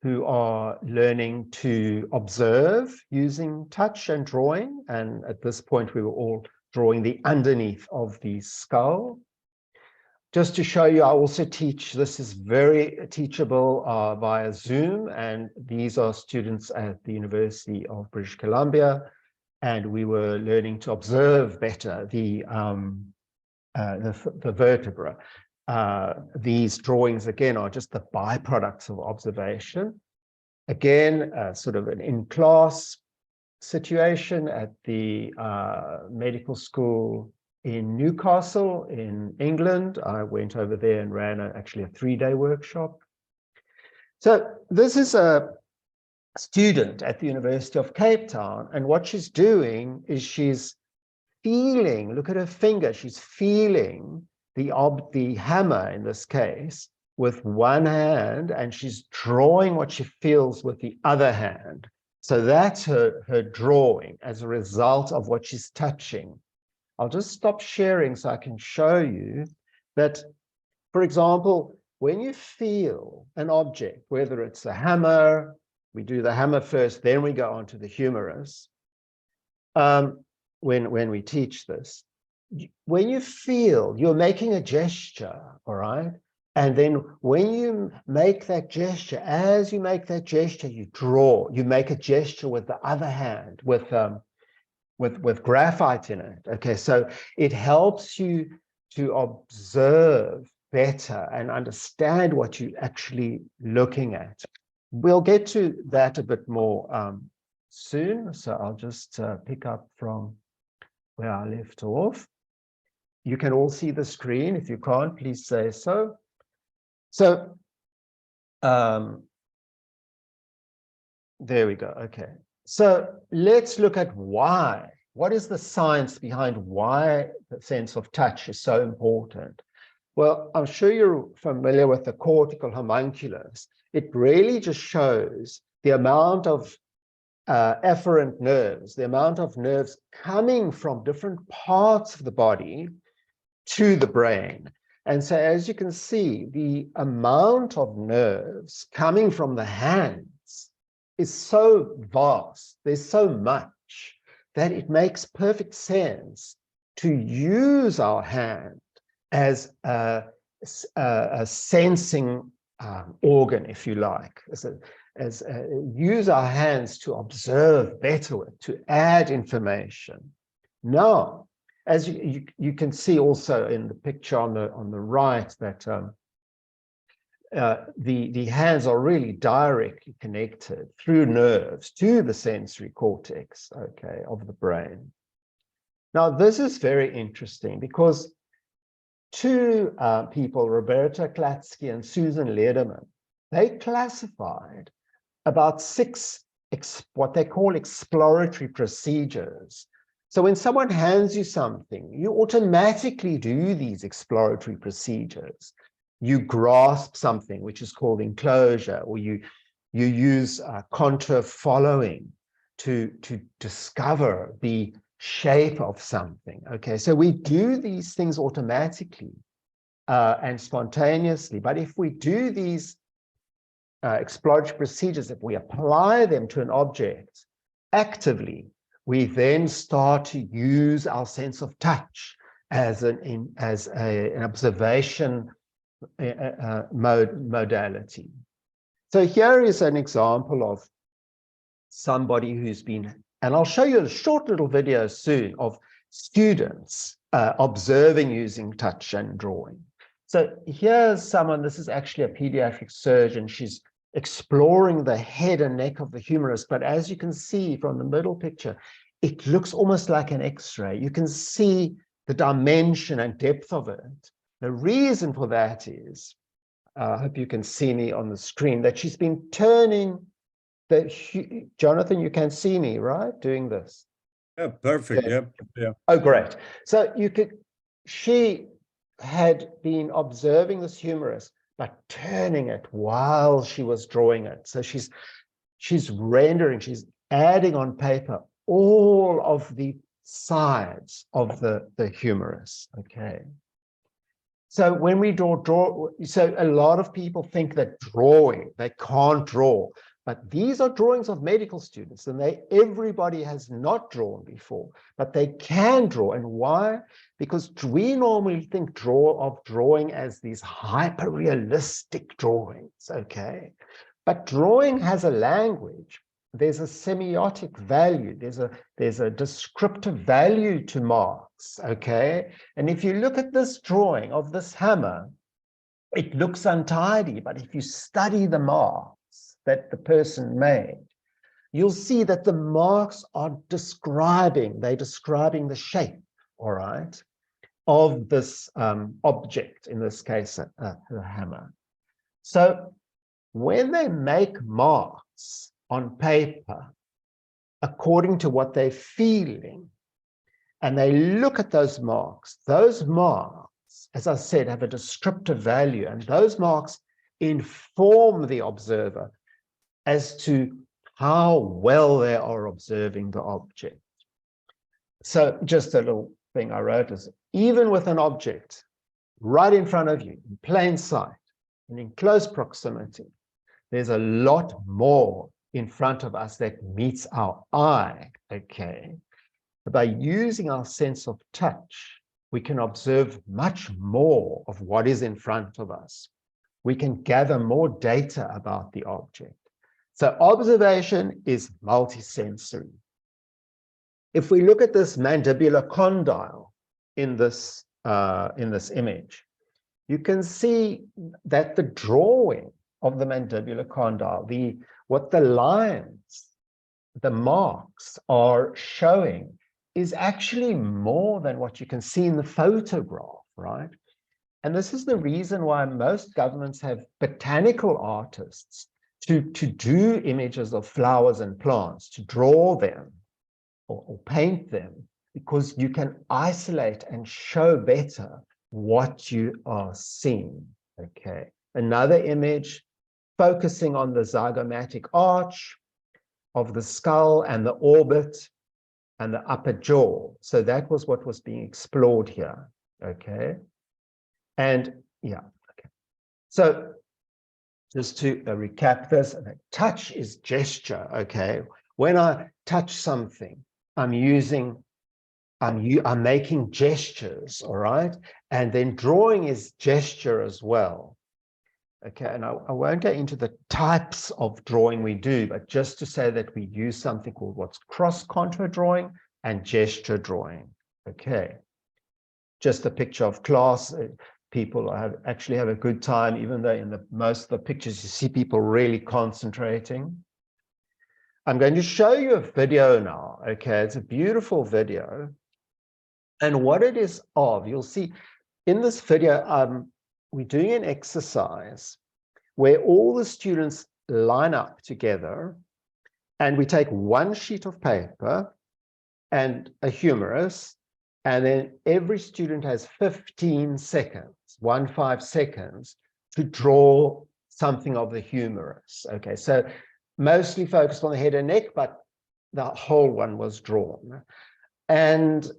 Speaker 5: who are learning to observe using touch and drawing. And at this point, we were all drawing the underneath of the skull. Just to show you, I also teach, this is very teachable via Zoom, and these are students at the University of British Columbia, and we were learning to observe better the vertebra. These drawings, again, are just the byproducts of observation. Again, sort of an in-class situation at the medical school in Newcastle in England. I went over there and ran actually a 3-day workshop. So this is a student at the University of Cape Town, and what she's doing is she's feeling, look at her finger, she's feeling the hammer in this case with one hand, and she's drawing what she feels with the other hand. So that's her drawing as a result of what she's touching. I'll just stop sharing so I can show you that, for example, when you feel an object, whether it's a hammer, we do the hammer first, then we go on to the humerus. When we teach this, when you feel, you're making a gesture, all right? And then when you make that gesture, as you make that gesture, you draw, you make a gesture with the other hand, with graphite in it. Okay, so it helps you to observe better and understand what you're actually looking at. We'll get to that a bit more soon. So I'll just pick up from where I left off. You can all see the screen. If you can't, please say so. So there we go. Okay. So let's look at why. What is the science behind why the sense of touch is so important? Well, I'm sure you're familiar with the cortical homunculus. It really just shows the amount of efferent nerves, the amount of nerves coming from different parts of the body to the brain. And so as you can see, the amount of nerves coming from the hands is so vast, there's so much, that it makes perfect sense to use our hand as a sensing organ, if you like, use our hands to observe better with, to add information. Now, as you can see also in the picture on the right that the hands are really directly connected through nerves to the sensory cortex, okay, of the brain. Now, this is very interesting because two people, Roberta Klatsky and Susan Lederman, they classified about 6 what they call exploratory procedures. So when someone hands you something, you automatically do these exploratory procedures. You grasp something, which is called enclosure, or you use contour following to discover the shape of something. Okay, so we do these things automatically and spontaneously. But if we do these exploratory procedures, if we apply them to an object actively, we then start to use our sense of touch as an observation modality. So here is an example of somebody who's been, and I'll show you a short little video soon of students observing using touch and drawing. So here's someone, this is actually a pediatric surgeon. She's exploring the head and neck of the humerus, but as you can see from the middle picture, it looks almost like an X-ray. You can see the dimension and depth of it. The reason for that is, I hope you can see me on the screen, that she's been turning the, Jonathan, you can see me, right? Doing this.
Speaker 1: Yeah, perfect.
Speaker 5: Yeah.
Speaker 1: Yeah.
Speaker 5: Oh, great. So she had been observing this humerus, but turning it while she was drawing it. So she's rendering, she's adding on paper all of the sides of the humerus, okay? So when we draw, so a lot of people think that drawing, they can't draw, but these are drawings of medical students, and everybody has not drawn before, but they can draw. And why? Because we normally think of drawing as these hyper-realistic drawings, okay? But drawing has a language. There's a semiotic value. There's a descriptive value to marks, okay? And if you look at this drawing of this hammer, it looks untidy, but if you study the marks that the person made, you'll see that the marks are describing the shape, all right, of this object, in this case, the hammer. So when they make marks on paper, according to what they're feeling, and they look at those marks, as I said, have a descriptive value, and those marks inform the observer as to how well they are observing the object. So just a little thing I wrote is, even with an object right in front of you, in plain sight, and in close proximity, there's a lot more in front of us that meets our eye, okay? By using our sense of touch, we can observe much more of what is in front of us. we can gather more data about the object. So observation is multisensory. If we look at this mandibular condyle in this image, you can see that the drawing of the mandibular condyle, what the lines, the marks are showing, is actually more than what you can see in the photograph, right? And this is the reason why most governments have botanical artists to do images of flowers and plants, to draw them or paint them, because you can isolate and show better what you are seeing. Okay, another image focusing on the zygomatic arch of the skull and the orbit and the upper jaw. So that was what was being explored here. Okay, and yeah, okay. So just to recap this, touch is gesture. Okay, when I touch something, I'm making gestures, all right? And then drawing is gesture as well. Okay, and I won't go into the types of drawing we do, but just to say that we use something called what's cross-contour drawing and gesture drawing. Okay, just a picture of class. People actually have a good time, even though in most of the pictures you see people really concentrating. I'm going to show you a video now. Okay, it's a beautiful video. And what it is of, you'll see in this video, we're doing an exercise where all the students line up together and we take one sheet of paper and a humorous, and then every student has 15 seconds, 15 seconds, to draw something of the humorous. Okay, so mostly focused on the head and neck, but the whole one was drawn. And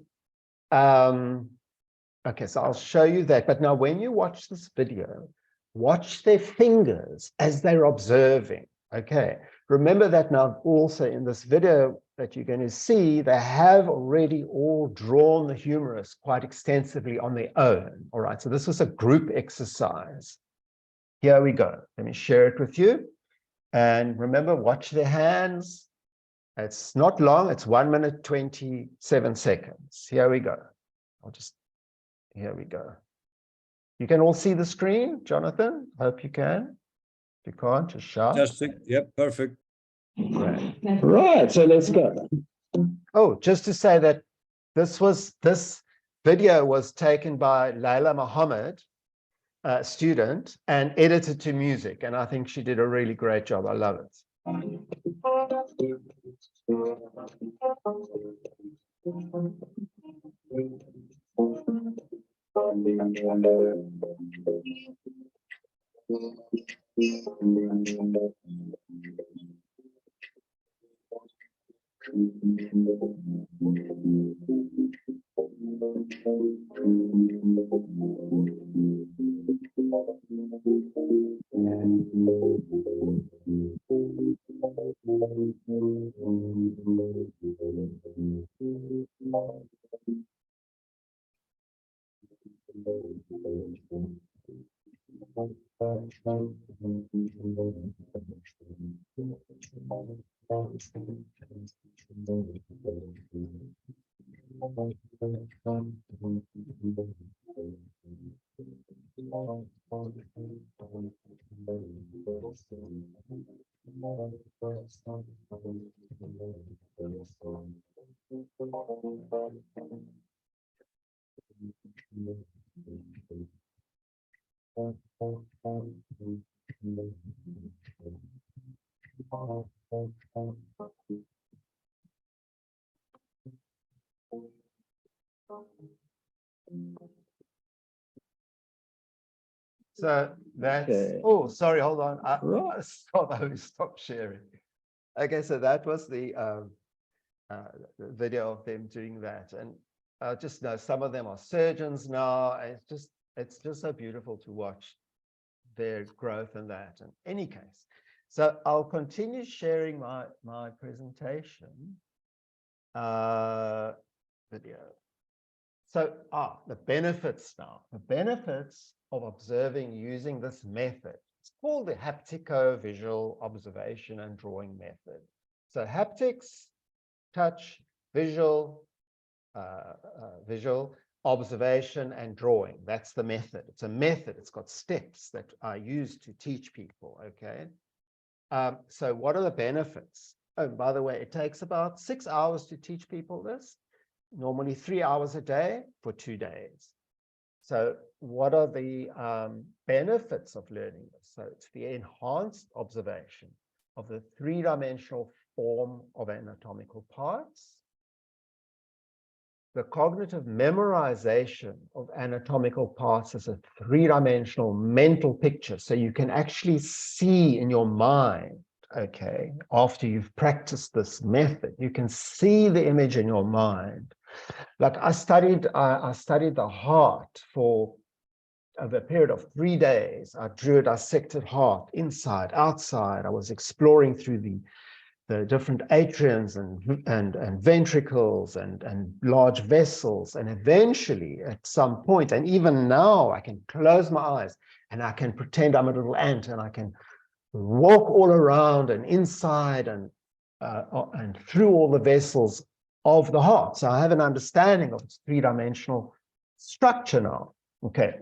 Speaker 5: okay, so I'll show you that. But now when you watch this video, watch their fingers as they're observing. Okay, remember that now also in this video that you're going to see, they have already all drawn the humorous quite extensively on their own. All right, so this was a group exercise. Here we go. Let me share it with you. And remember, watch their hands. It's not long. It's 1 minute, 27 seconds. Here we go. Here we go. You can all see the screen, Jonathan? Hope you can. If you can't, just shout.
Speaker 1: Fantastic. Yep, perfect.
Speaker 5: Great.
Speaker 6: Right, so let's go.
Speaker 5: Oh, just to say that this video was taken by Layla Mohammed, a student, and edited to music. And I think she did a really great job. I love it. So that's,
Speaker 6: Okay.
Speaker 5: oh, sorry, hold on. I
Speaker 6: Right.
Speaker 5: stop sharing. Okay, so that was the video of them doing that. And just know some of them are surgeons now. And it's just so beautiful to watch their growth in that. In any case, so I'll continue sharing my presentation video. So the benefits now. The benefits of observing using this method. It's called the haptico-visual observation and drawing method. So haptics, touch, visual, visual, observation, and drawing. That's the method. It's a method. It's got steps that I use to teach people, okay? So what are the benefits? Oh, by the way, it takes about 6 hours to teach people this, normally 3 hours a day for 2 days. So what are the benefits of learning this? So it's the enhanced observation of the three-dimensional form of anatomical parts, the cognitive memorization of anatomical parts as a three-dimensional mental picture. So you can actually see in your mind, okay, after you've practiced this method, you can see the image in your mind. Like I studied the heart for a period of 3 days. I drew a dissected heart, inside, outside. I was exploring through the different atriums and ventricles and large vessels. And eventually, at some point, and even now, I can close my eyes and I can pretend I'm a little ant and I can walk all around and inside and through all the vessels of the heart. So I have an understanding of its three-dimensional structure now. Okay.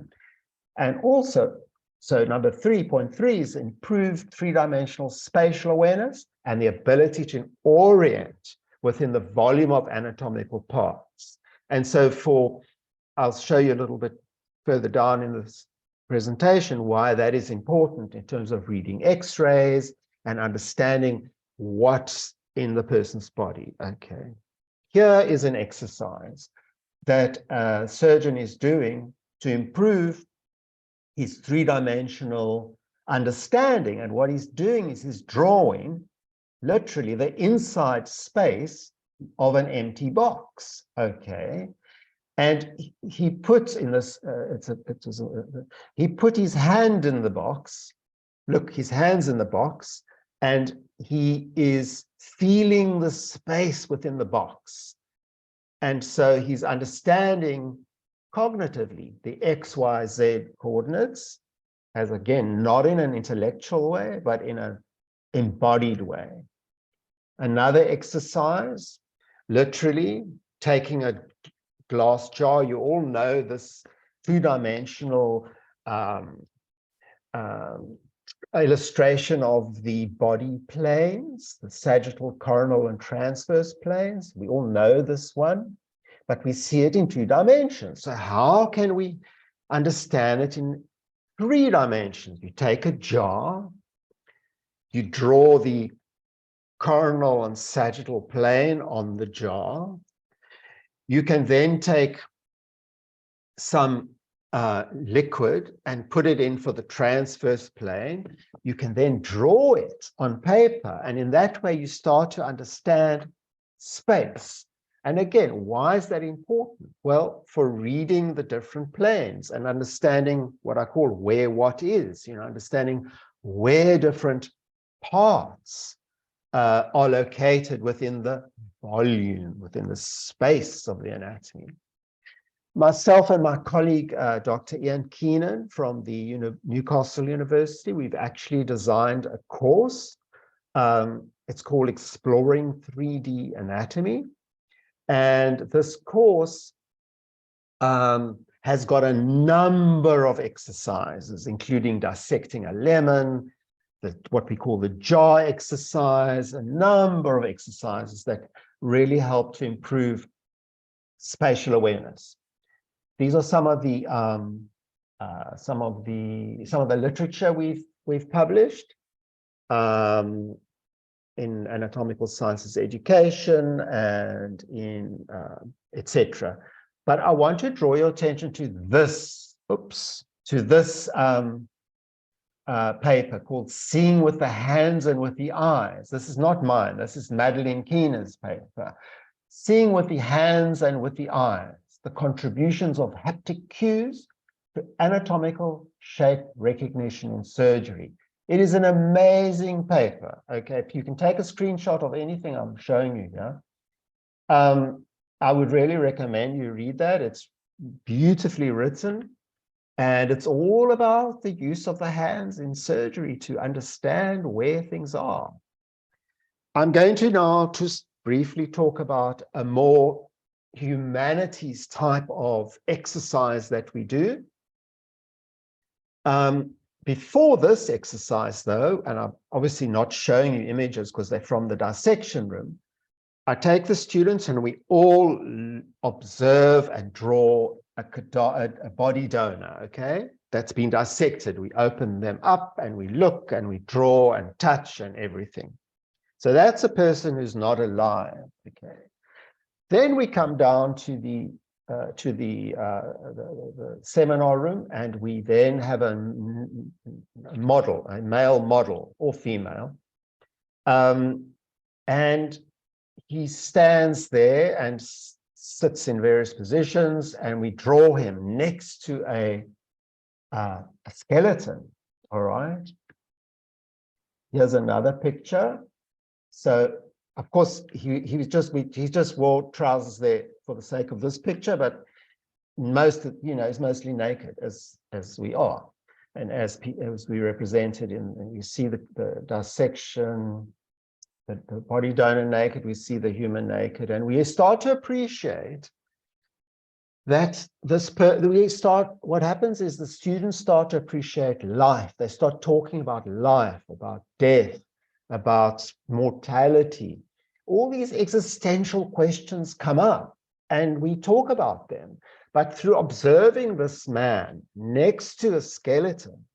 Speaker 5: And also, so number 3.3 is improved three-dimensional spatial awareness and the ability to orient within the volume of anatomical parts. And so I'll show you a little bit further down in this presentation why that is important in terms of reading X-rays and understanding what's in the person's body. Okay. Here is an exercise that a surgeon is doing to improve his three-dimensional understanding. And what he's doing is he's drawing literally the inside space of an empty box, okay? And he puts in this, he put his hand in the box. Look, his hand's in the box, and he is feeling the space within the box. And so he's understanding cognitively the X, Y, Z coordinates, as again, not in an intellectual way, but in an embodied way. Another exercise, literally taking a glass jar. You all know this two-dimensional illustration of the body planes, the sagittal, coronal, and transverse planes. We all know this one, but we see it in 2 dimensions. So how can we understand it in 3 dimensions? You take a jar, you draw the coronal and sagittal plane on the jar. You can then take some liquid and put it in for the transverse plane. You can then draw it on paper, and in that way you start to understand space. And again, why is that important? Well, for reading the different planes and understanding what I call where what is, understanding where different parts are located within the volume, within the space of the anatomy. Myself and my colleague, Dr. Ian Keenan from the Newcastle University, we've actually designed a course. It's called Exploring 3D Anatomy. And this course has got a number of exercises, including dissecting a lemon, what we call the jar exercise, a number of exercises that really help to improve spatial awareness. These are some of the literature we've published in anatomical sciences education and in etc. But I want to draw your attention to this, paper called Seeing with the Hands and with the Eyes. This is not mine. This is Madeleine Keenan's paper. Seeing with the Hands and with the Eyes, the contributions of haptic cues to anatomical shape recognition in surgery. It is an amazing paper. Okay, if you can take a screenshot of anything I'm showing you here, I would really recommend you read that. It's beautifully written, And it's all about the use of the hands in surgery to understand where things are. I'm going to now just briefly talk about a more humanities type of exercise that we do. Before this exercise, though, and I'm obviously not showing you images because they're from the dissection room, I take the students and we all observe and draw a body donor, okay? That's been dissected. We open them up and we look and we draw and touch and everything. So that's a person who's not alive, okay? Then we come down to the seminar room, and we then have a model, a male model or female, and he stands there and sits in various positions, and we draw him next to a skeleton. All right. Here's another picture. So, of course, he just wore trousers there for the sake of this picture, but he's mostly naked as we are, and as we represented and you see the dissection, the body donor naked, we see the human naked, and we start to appreciate that what happens is the students start to appreciate life. They start talking about life, about death, about mortality. All these existential questions come up and we talk about them. But through observing this man next to a skeleton,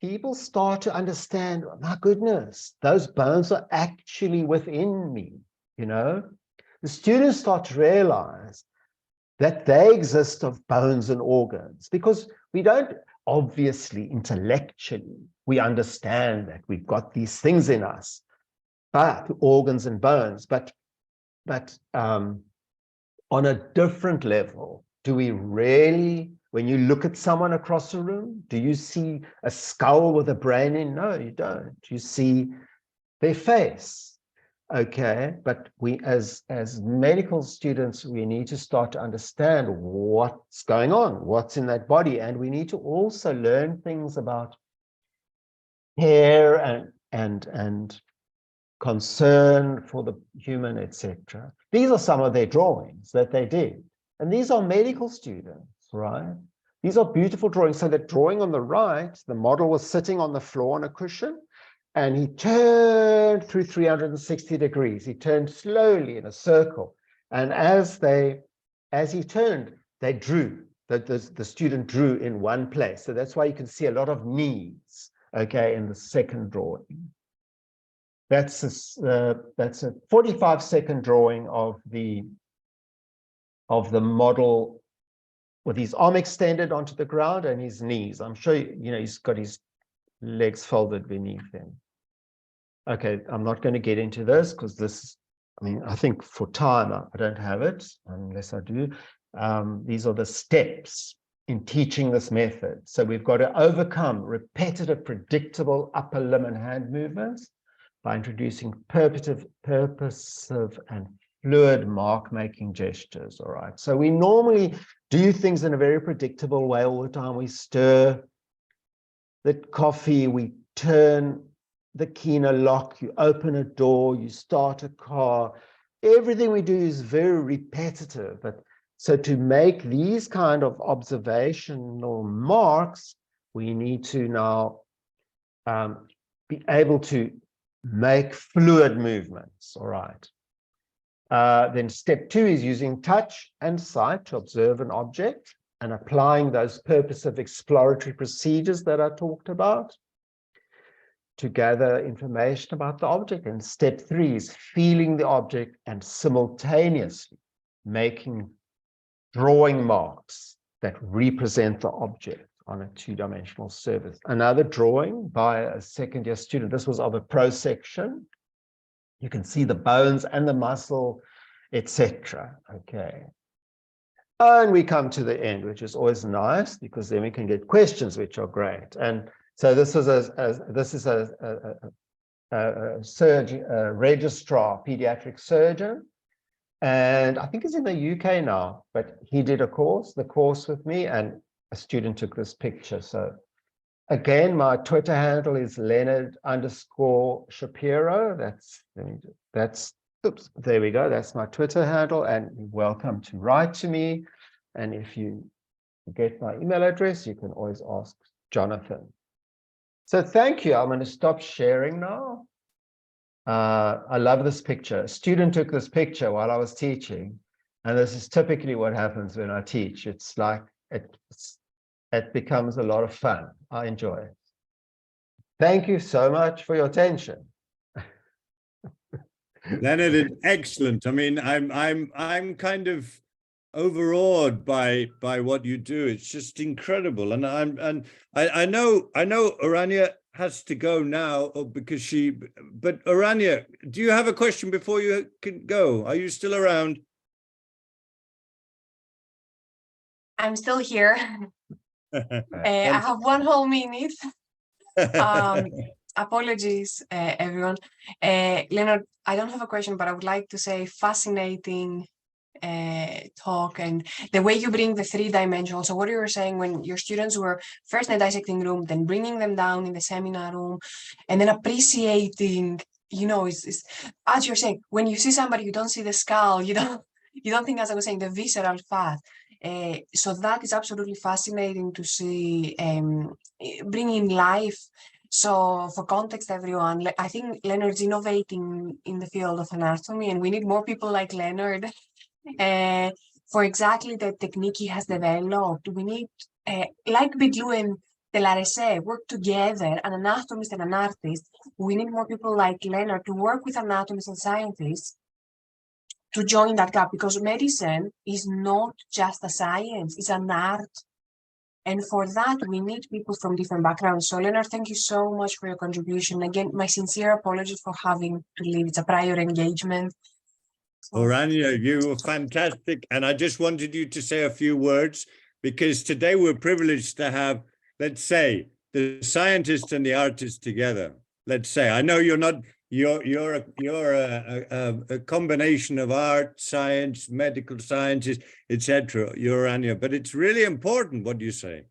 Speaker 5: people start to understand, oh, my goodness, those bones are actually within me, you know? The students start to realize that they exist of bones and organs, because we don't obviously intellectually, we understand that we've got these things in us, but organs and bones, but on a different level, do we really, when you look at someone across the room, do you see a skull with a brain in? No, you don't. You see their face. Okay, but we as medical students, we need to start to understand what's going on, what's in that body, and we need to also learn things about care and concern for the human, etc. These are some of their drawings that they did, and these are medical students, right? These are beautiful drawings. So that drawing on the right, the model was sitting on the floor on a cushion, and he turned through 360 degrees. He turned slowly in a circle. And as he turned, they drew, the student drew in one place. So that's why you can see a lot of knees, okay, in the second drawing. That's a 45-second drawing of the model with his arm extended onto the ground and his knees. I'm sure, he's got his legs folded beneath him. Okay, I'm not going to get into this because I think for time, I don't have it unless I do. These are the steps in teaching this method. So we've got to overcome repetitive, predictable upper limb and hand movements by introducing purposive and fluid mark-making gestures, all right? So we normally do things in a very predictable way all the time. We stir the coffee, we turn the key in a lock, you open a door, you start a car. Everything we do is very repetitive. But so to make these kind of observational marks, we need to now be able to make fluid movements, all right? Then step 2 is using touch and sight to observe an object and applying those purposive exploratory procedures that I talked about to gather information about the object. And step 3 is feeling the object and simultaneously drawing marks that represent the object on a 2-dimensional surface. Another drawing by a second-year student. This was of a prosection. You can see the bones and the muscle, etc. Okay. And we come to the end, which is always nice because then we can get questions, which are great. And so this is a surgeon, a registrar, pediatric surgeon, and I think he's in the UK now. But he did the course with me, and a student took this picture. So again, my Twitter handle is Leonard_Shapiro. Oops, there we go. That's my Twitter handle, and you're welcome to write to me. And if you get my email address, you can always ask Jonathan. So thank you. I'm going to stop sharing now. I love this picture. A student took this picture while I was teaching, and this is typically what happens when I teach. It's like it becomes a lot of fun. I enjoy it. Thank you so much for your attention.
Speaker 1: Leonard, it's excellent. I mean, I'm kind of overawed by what you do. It's just incredible. And I know Ourania has to go now, because but Ourania, do you have a question before you can go? Are you still around?
Speaker 2: I'm still here. I have 1 whole minute. Apologies, everyone. Leonard, I don't have a question, but I would like to say fascinating talk, and the way you bring the 3-dimensional. So what you were saying, when your students were first in the dissecting room, then bringing them down in the seminar room, and then appreciating, it's as you're saying, when you see somebody, you don't see the skull, you don't think, as I was saying, the visceral fat. So that is absolutely fascinating to see, bringing life. So for context, everyone, I think Leonard's innovating in the field of anatomy, and we need more people like Leonard for exactly the technique he has developed. We need, like Bidlou and Delarese, work together, an anatomist and an artist. We need more people like Leonard to work with anatomists and scientists to join that gap, because medicine is not just a science, it's an art. And for that, we need people from different backgrounds. So Leonard, thank you so much for your contribution. Again, my sincere apologies for having to leave. It's a prior engagement.
Speaker 1: Ourania, you were fantastic. And I just wanted you to say a few words, because today we're privileged to have, let's say, the scientist and the artist together. Let's say, I know you're not, you're a combination of art, science, medical sciences, etc. Ourania, but it's really important what you say.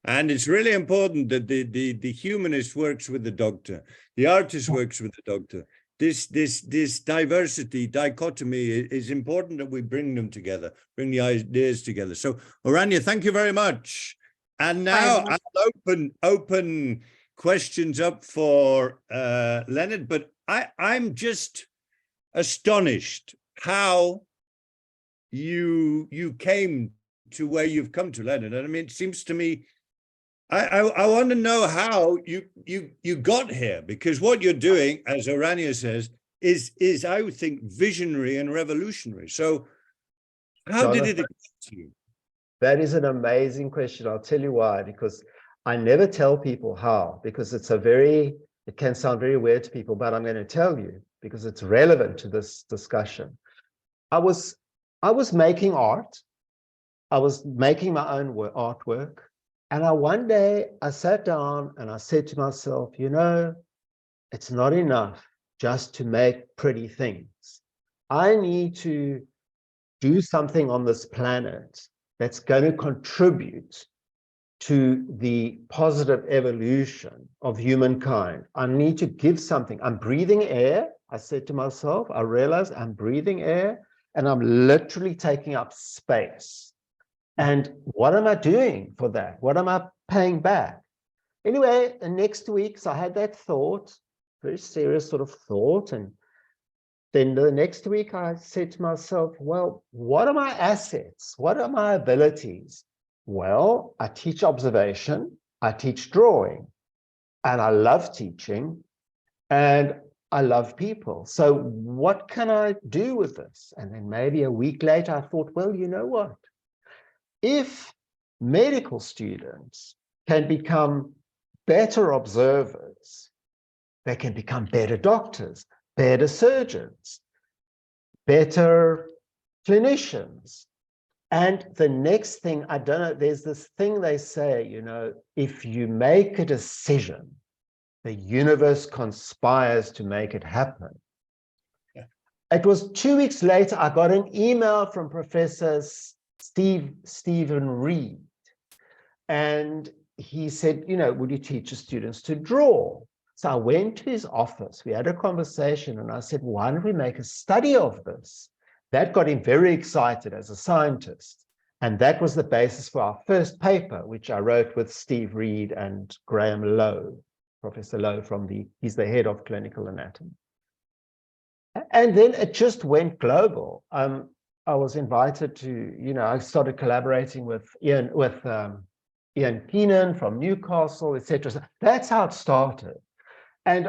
Speaker 1: And it's really important that the humanist works with the doctor, the artist works with the doctor. This diversity, dichotomy is important, that we bring them together, bring the ideas together. So Ourania, thank you very much. And now I'll open questions up for Leonard, but I'm just astonished how you came to where you've come to, Leonard. And I mean, it seems to me, I want to know how you got here, because what you're doing, as Ourania says, is I would think visionary and revolutionary. So how did it occur to you?
Speaker 5: That is an amazing question. I'll tell you why, because I never tell people how, because it can sound very weird to people, but I'm going to tell you because it's relevant to this discussion. I was making art. I was making my own artwork. And one day I sat down and I said to myself, it's not enough just to make pretty things. I need to do something on this planet that's going to contribute to the positive evolution of humankind. I need to give something. I'm breathing air. I said to myself, I realized I'm breathing air and I'm literally taking up space. And what am I doing for that? What am I paying back? Anyway, the next week, so I had that thought, very serious sort of thought. And then the next week I said to myself, well, what are my assets? What are my abilities? Well, I teach observation, I teach drawing, and I love teaching, and I love people. So what can I do with this? And then maybe a week later, I thought, well, you know what? If medical students can become better observers, they can become better doctors, better surgeons, better clinicians. And the next thing, I don't know, there's this thing they say, if you make a decision, the universe conspires to make it happen. Yeah. It was 2 weeks later, I got an email from Professor Stephen Reed. And he said, you know, would you teach your students to draw? So I went to his office, we had a conversation, and I said, why don't we make a study of this? That got him very excited as a scientist. And that was the basis for our first paper, which I wrote with Steve Reed and Graham Lowe, Professor Lowe he's the head of clinical anatomy. And then it just went global. I was invited to, you know, I started collaborating with Ian Keenan from Newcastle, etc. So that's how it started. And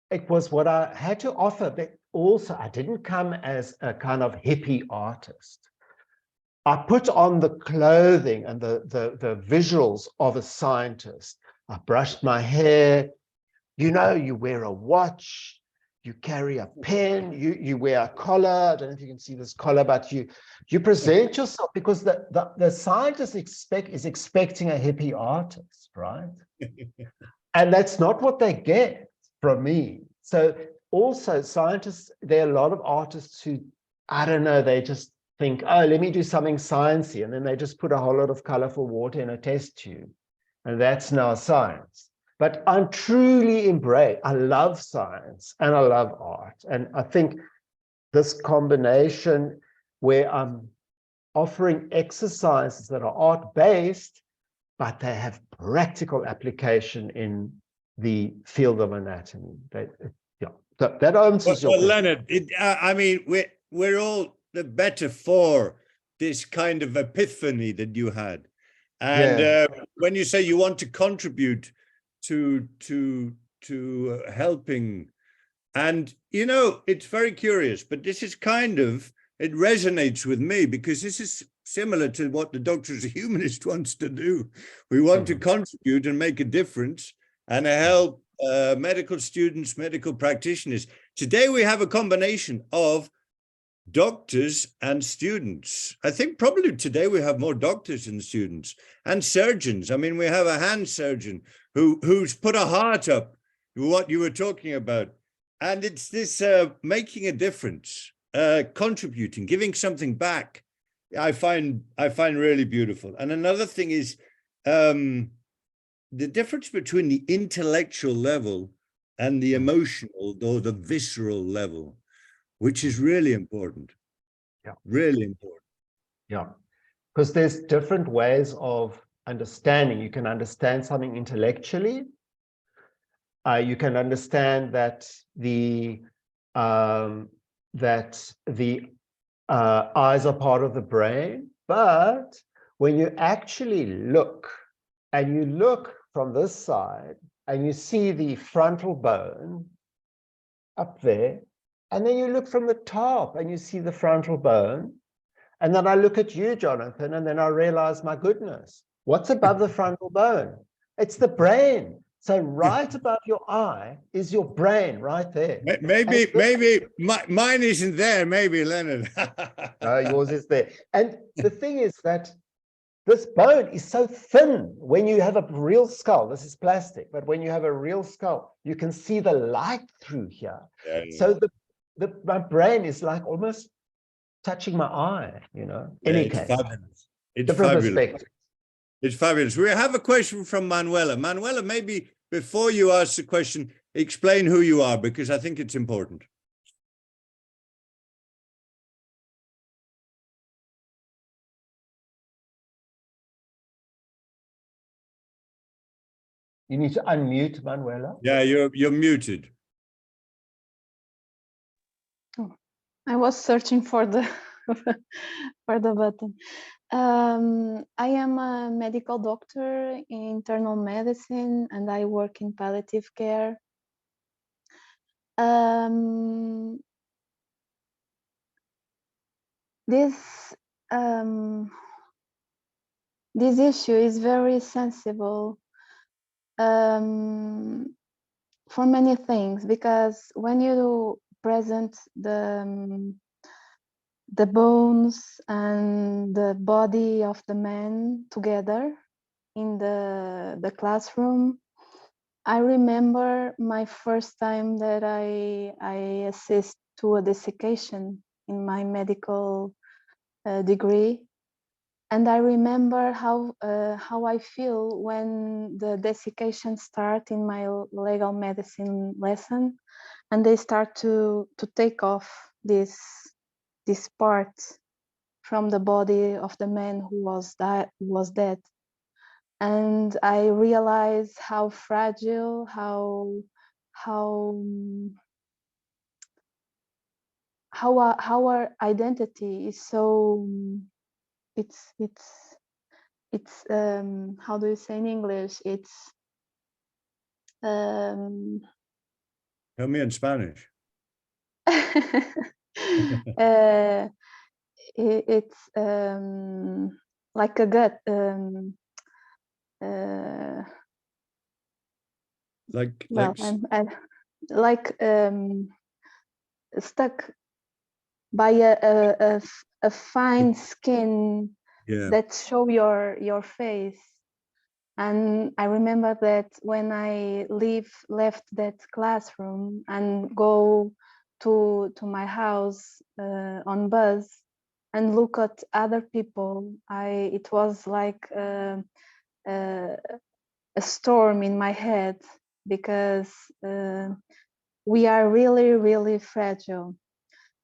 Speaker 5: it was what I had to offer, but also I didn't come as a kind of hippie artist. I put on the clothing and the visuals of a scientist. I brushed my hair. You know, you wear a watch, you carry a pen, you wear a collar. I don't know if you can see this collar, but you present yourself, because the scientist is expecting a hippie artist, right? And that's not what they get from me. So also scientists, there are a lot of artists who, I don't know, they just think, oh, let me do something sciencey, and then they just put a whole lot of colorful water in a test tube, and that's now science. But I'm truly embraced. I love science and I love art. And I think this combination where I'm offering exercises that are art-based, but they have practical application in the field of anatomy. That answers your question.
Speaker 1: Leonard, I mean, we're all the better for this kind of epiphany that you had. And when you say you want to contribute to helping, and you know, it's very curious, but this is kind of, it resonates with me, because this is similar to what the Doctor as a Humanist wants to do. We want to contribute and make a difference and help medical students, medical practitioners. Today we have a combination of doctors and students. I think probably today we have more doctors than students, and surgeons. I mean, we have a hand surgeon who's put a heart up, what you were talking about. And it's this making a difference, contributing, giving something back. I find really beautiful. And another thing is the difference between the intellectual level and the emotional or the visceral level, which is really important.
Speaker 5: Yeah.
Speaker 1: Really important.
Speaker 5: Yeah. Because there's different ways of understanding. You can understand something intellectually. You can understand that the eyes are part of the brain, but when you actually look, and you look from this side, and you see the frontal bone up there, and then you look from the top, and you see the frontal bone, and then I look at you, Jonathan, and then I realize, my goodness, what's above the frontal bone? It's the brain. So right above your eye is your brain, right there.
Speaker 1: Maybe mine isn't there, maybe, Leonard.
Speaker 5: No, yours is there. And the thing is that this bone is so thin. When you have a real skull, this is plastic, but when you have a real skull, you can see the light through here. Yeah. So my brain is like almost touching my eye, you know. Any case,
Speaker 1: fabulous. It's
Speaker 5: different
Speaker 1: fabulous.
Speaker 5: perspectives.
Speaker 1: It's fabulous. We have a question from Manuela. Manuela, maybe before you ask the question, explain who you are, because I think it's important.
Speaker 5: You need to unmute, Manuela.
Speaker 1: Yeah, you're muted.
Speaker 4: Oh, I was searching for the for the button. I am a medical doctor in internal medicine, and I work in palliative care. This issue is very sensible for many things, because when you present the bones and the body of the man together in the classroom, I remember my first time that I assist to a desiccation in my medical degree. And I remember how I feel when the desiccation start in my legal medicine lesson, and they start to take off this part from the body of the man who was dead. And I realized how fragile, how our identity is so, it's how do you say in English? It's
Speaker 1: Tell me in Spanish.
Speaker 4: It's like a gut,
Speaker 1: Like
Speaker 4: I'm like stuck by a fine skin
Speaker 1: yeah.
Speaker 4: that show your face. And I remember that when I left that classroom and go to my house on bus and look at other people, it was like a storm in my head, because we are really, really fragile.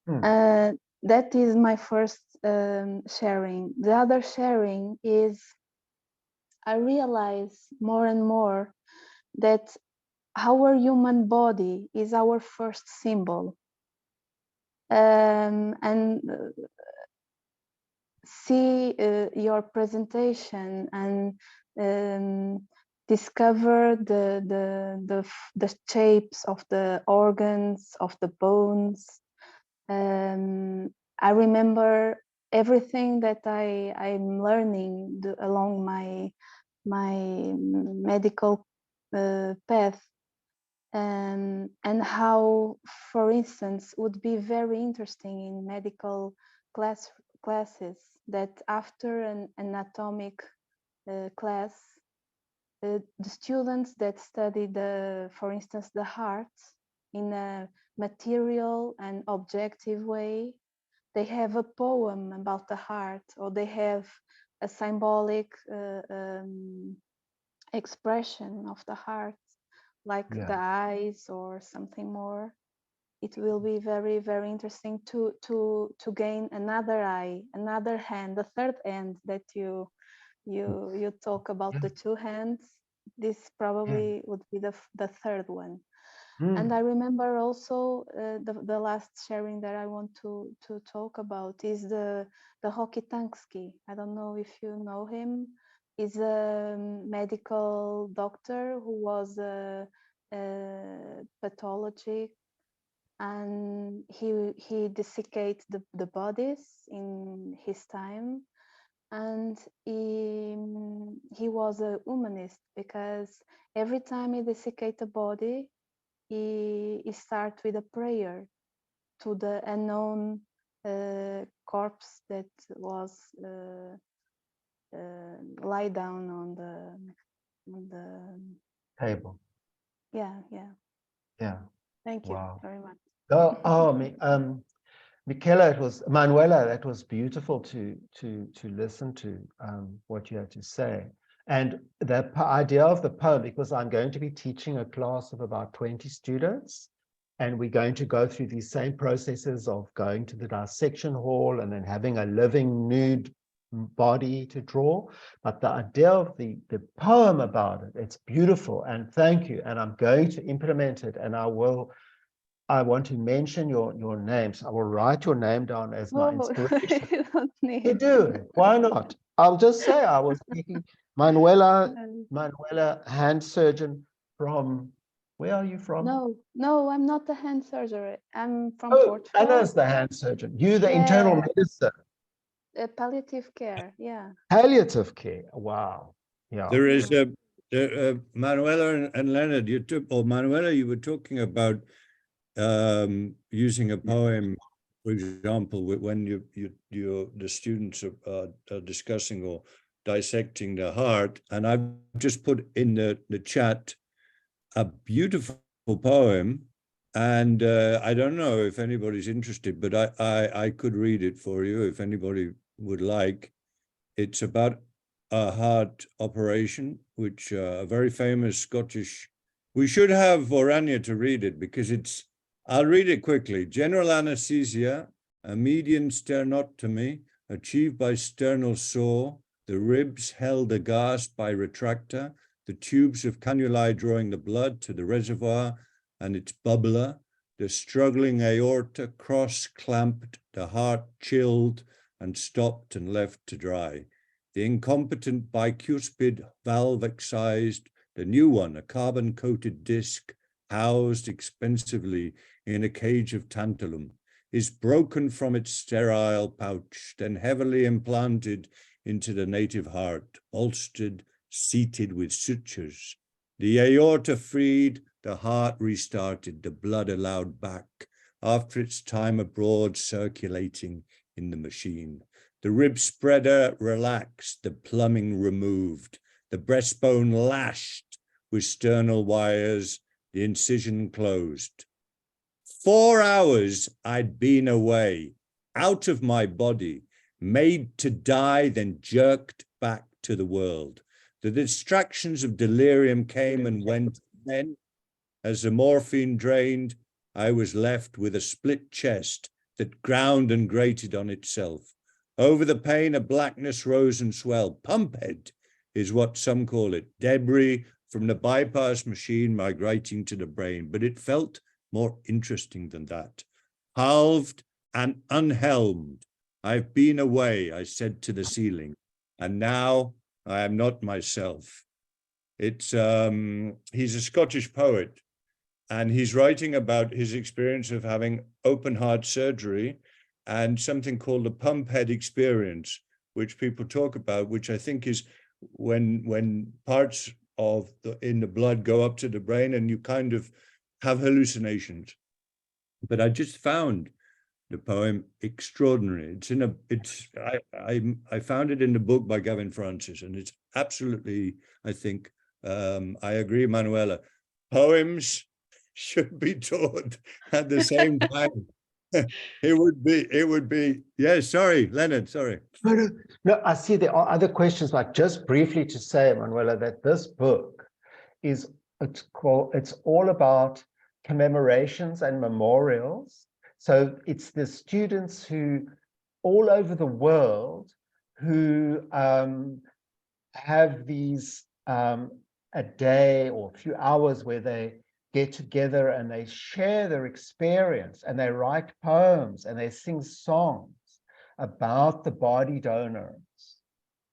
Speaker 4: That is my first sharing. The other sharing is, I realize more and more that our human body is our first symbol. And see your presentation and discover the shapes of the organs, of the bones. I remember everything that I'm learning along my medical path, and how, for instance, would be very interesting in medical classes that after an anatomic class, the students that study for instance, the heart in a material and objective way, they have a poem about the heart, or they have a symbolic expression of the heart, like the eyes or something more. It will be very, very interesting to gain another eye, another hand, the third hand that you talk about, the two hands. This probably would be the third one. And I remember also the last sharing that I want to talk about is the Rokitansky. I don't know if you know him. He's a medical doctor who was a pathology, and he desiccated the bodies in his time. And he was a humanist, because every time he desiccated a body, he starts with a prayer to the unknown corpse that was lie down on the
Speaker 5: Table.
Speaker 4: yeah. Thank you very much.
Speaker 5: Michaela, it was Manuela, that was beautiful to listen to what you had to say. And the idea of the poem, because I'm going to be teaching a class of about 20 students, and we're going to go through these same processes of going to the dissection hall and then having a living nude body to draw. But the idea of the poem about it, it's beautiful, and thank you. And I'm going to implement it, and I want to mention your names. I will write your name down as my inspiration.
Speaker 4: You don't need.
Speaker 5: You do it. Why not? I'll just say I was speaking Manuela, hand surgeon from, where are you from?
Speaker 4: No, I'm not the hand surgery. I'm from
Speaker 5: Oh,
Speaker 4: Portugal.
Speaker 5: Anna's the hand surgeon. You the internal medicine.
Speaker 4: Palliative care, yeah.
Speaker 5: Palliative care. Wow. Yeah.
Speaker 1: There is Manuela and Leonard, Manuela, you were talking about using a poem, for example, when the students are discussing or dissecting the heart, and I've just put in the chat a beautiful poem, and I don't know if anybody's interested, but I could read it for you if anybody would like. It's about a heart operation, which a very famous Scottish, we should have Ourania to read it because it's, I'll read it quickly. General anesthesia, a median sternotomy achieved by sternal saw, the ribs held aghast by retractor, the tubes of cannulae drawing the blood to the reservoir and its bubbler, the struggling aorta cross-clamped, the heart chilled and stopped and left to dry. The incompetent bicuspid valve excised, the new one, a carbon-coated disc, housed expensively in a cage of tantalum, is broken from its sterile pouch, then heavily implanted into the native heart, bolstered, seated with sutures. The aorta freed, the heart restarted, the blood allowed back, after its time abroad circulating in the machine. The rib spreader relaxed, the plumbing removed, the breastbone lashed with sternal wires, the incision closed. 4 hours I'd been away, out of my body, made to die, then jerked back to the world. The distractions of delirium came and went. Then, as the morphine drained, I was left with a split chest that ground and grated on itself. Over the pain, a blackness rose and swelled. Pumphead is what some call it, debris from the bypass machine migrating to the brain, but it felt more interesting than that. Halved and unhelmed, I've been away, I said to the ceiling, and now I am not myself. It's he's a Scottish poet, and he's writing about his experience of having open heart surgery and something called the pumphead experience, which people talk about, which I think is when parts of in the blood go up to the brain and you kind of have hallucinations. But I just found the poem extraordinary. I found it in the book by Gavin Francis, and it's absolutely, I think, I agree, Manuela, poems should be taught at the same time. It would be, yeah, sorry, Leonard, sorry.
Speaker 5: No, I see there are other questions, but just briefly to say, Manuela, that this book is, it's all about commemorations and memorials. So it's the students who all over the world who have these a day or a few hours where they get together and they share their experience and they write poems and they sing songs about the body donors.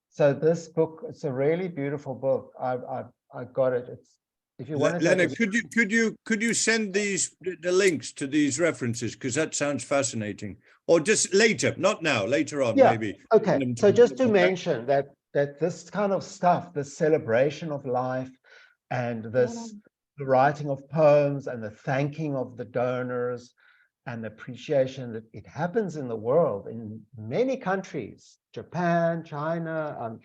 Speaker 5: So this book, it's a really beautiful book. I got it. It's, if you want to,
Speaker 1: Leonard, could you send the links to these references, because that sounds fascinating, or just later, not now, later on,
Speaker 5: yeah,
Speaker 1: maybe.
Speaker 5: okay. So just to mention that this kind of stuff, the celebration of life and this the writing of poems and the thanking of the donors and the appreciation that it happens in the world in many countries, Japan, China,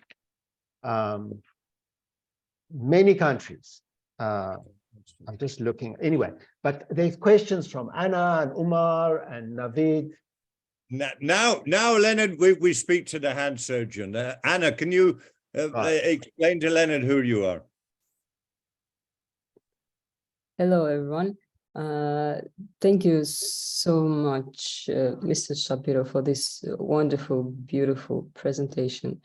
Speaker 5: many countries. I'm just looking anyway, but there's questions from Anna and Umar and Navid.
Speaker 1: Now, Leonard, we speak to the hand surgeon. Anna, can you explain to Leonard who you are?
Speaker 7: Hello, everyone. Thank you so much, Mr. Shapiro, for this wonderful, beautiful presentation.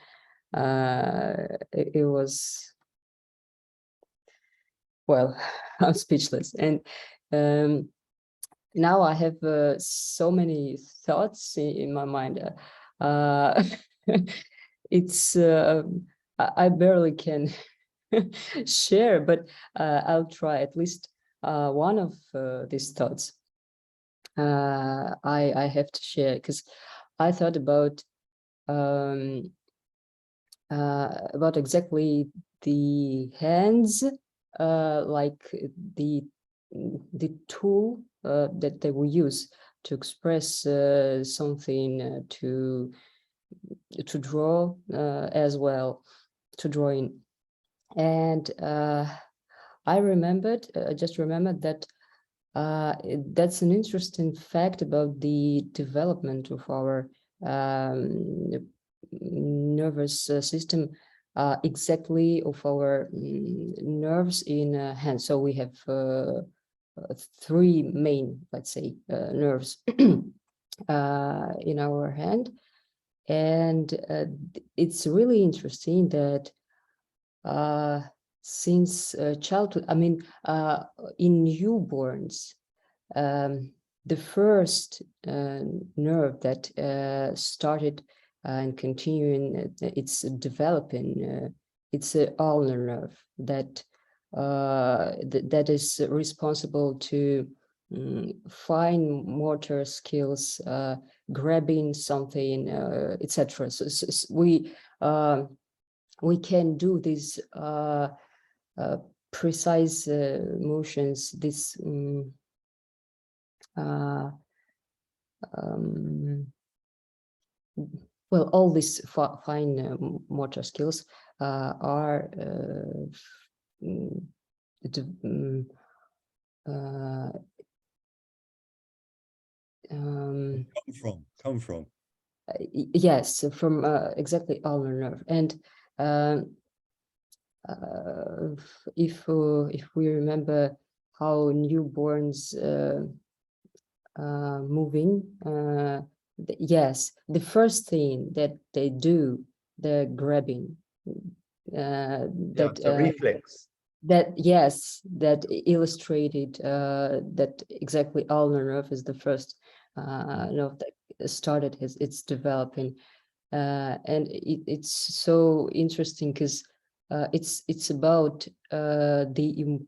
Speaker 7: It was, well, I'm speechless. And now I have so many thoughts in my mind. It's, I barely can share, but I'll try at least one of these thoughts I have to share, because I thought about exactly the hands, like the tool that they will use to express something, to draw as well, to draw in. And I just remembered that that's an interesting fact about the development of our nervous system exactly of our nerves in hand. So we have three main, let's say, nerves in our hand. And it's really interesting that since childhood, I mean, in newborns, the first nerve that started and continuing its developing, it's an ulnar nerve that that is responsible to fine motor skills, grabbing something, etc. So we can do these precise motions, this well, all these fine motor skills are
Speaker 1: come from
Speaker 7: yes, from exactly ulnar nerve. And if we remember how newborns moving, yes, the first thing that they do, they're grabbing.
Speaker 5: It's a reflex.
Speaker 7: That, yes, that illustrated that exactly ulnar nerve is the first nerve that started its developing, and it's so interesting because it's about the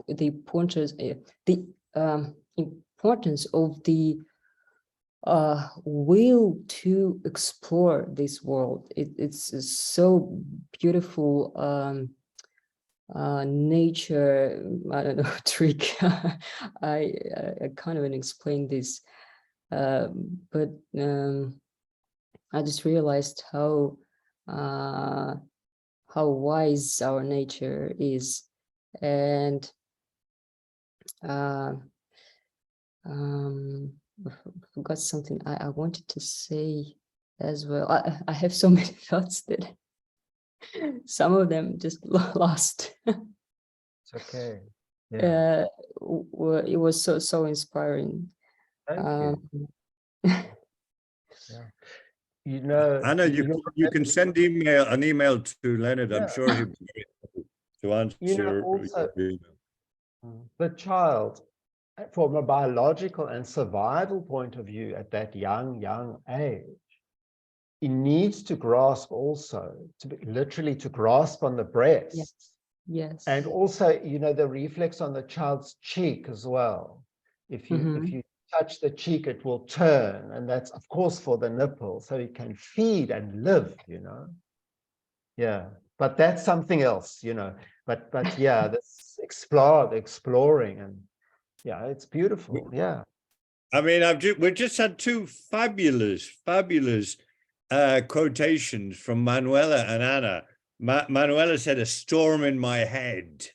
Speaker 7: importance importance of the will to explore this world. It's so beautiful. Nature, I don't know, trick. I can't even explain this, but I just realized how wise our nature is, and I forgot something I wanted to say as well. I have so many thoughts that some of them just lost.
Speaker 5: It's okay. Yeah.
Speaker 7: It was so inspiring.
Speaker 5: Thank you. Yeah. You know,
Speaker 1: Anna, you can send an email to Leonard. I'm sure he'll be able to answer.
Speaker 5: You know, also, the child, from a biological and survival point of view, at that young age, he needs to grasp also, literally to grasp on the breast.
Speaker 7: Yes.
Speaker 5: And also, you know, the reflex on the child's cheek as well. If you touch the cheek, it will turn, and that's of course for the nipple, so it can feed and live, you know. Yeah, but that's something else, you know. But yeah, this exploring, and yeah, it's beautiful. Yeah.
Speaker 1: I mean, we've just had two fabulous quotations from Manuela and Anna. Manuela said, "A storm in my head,"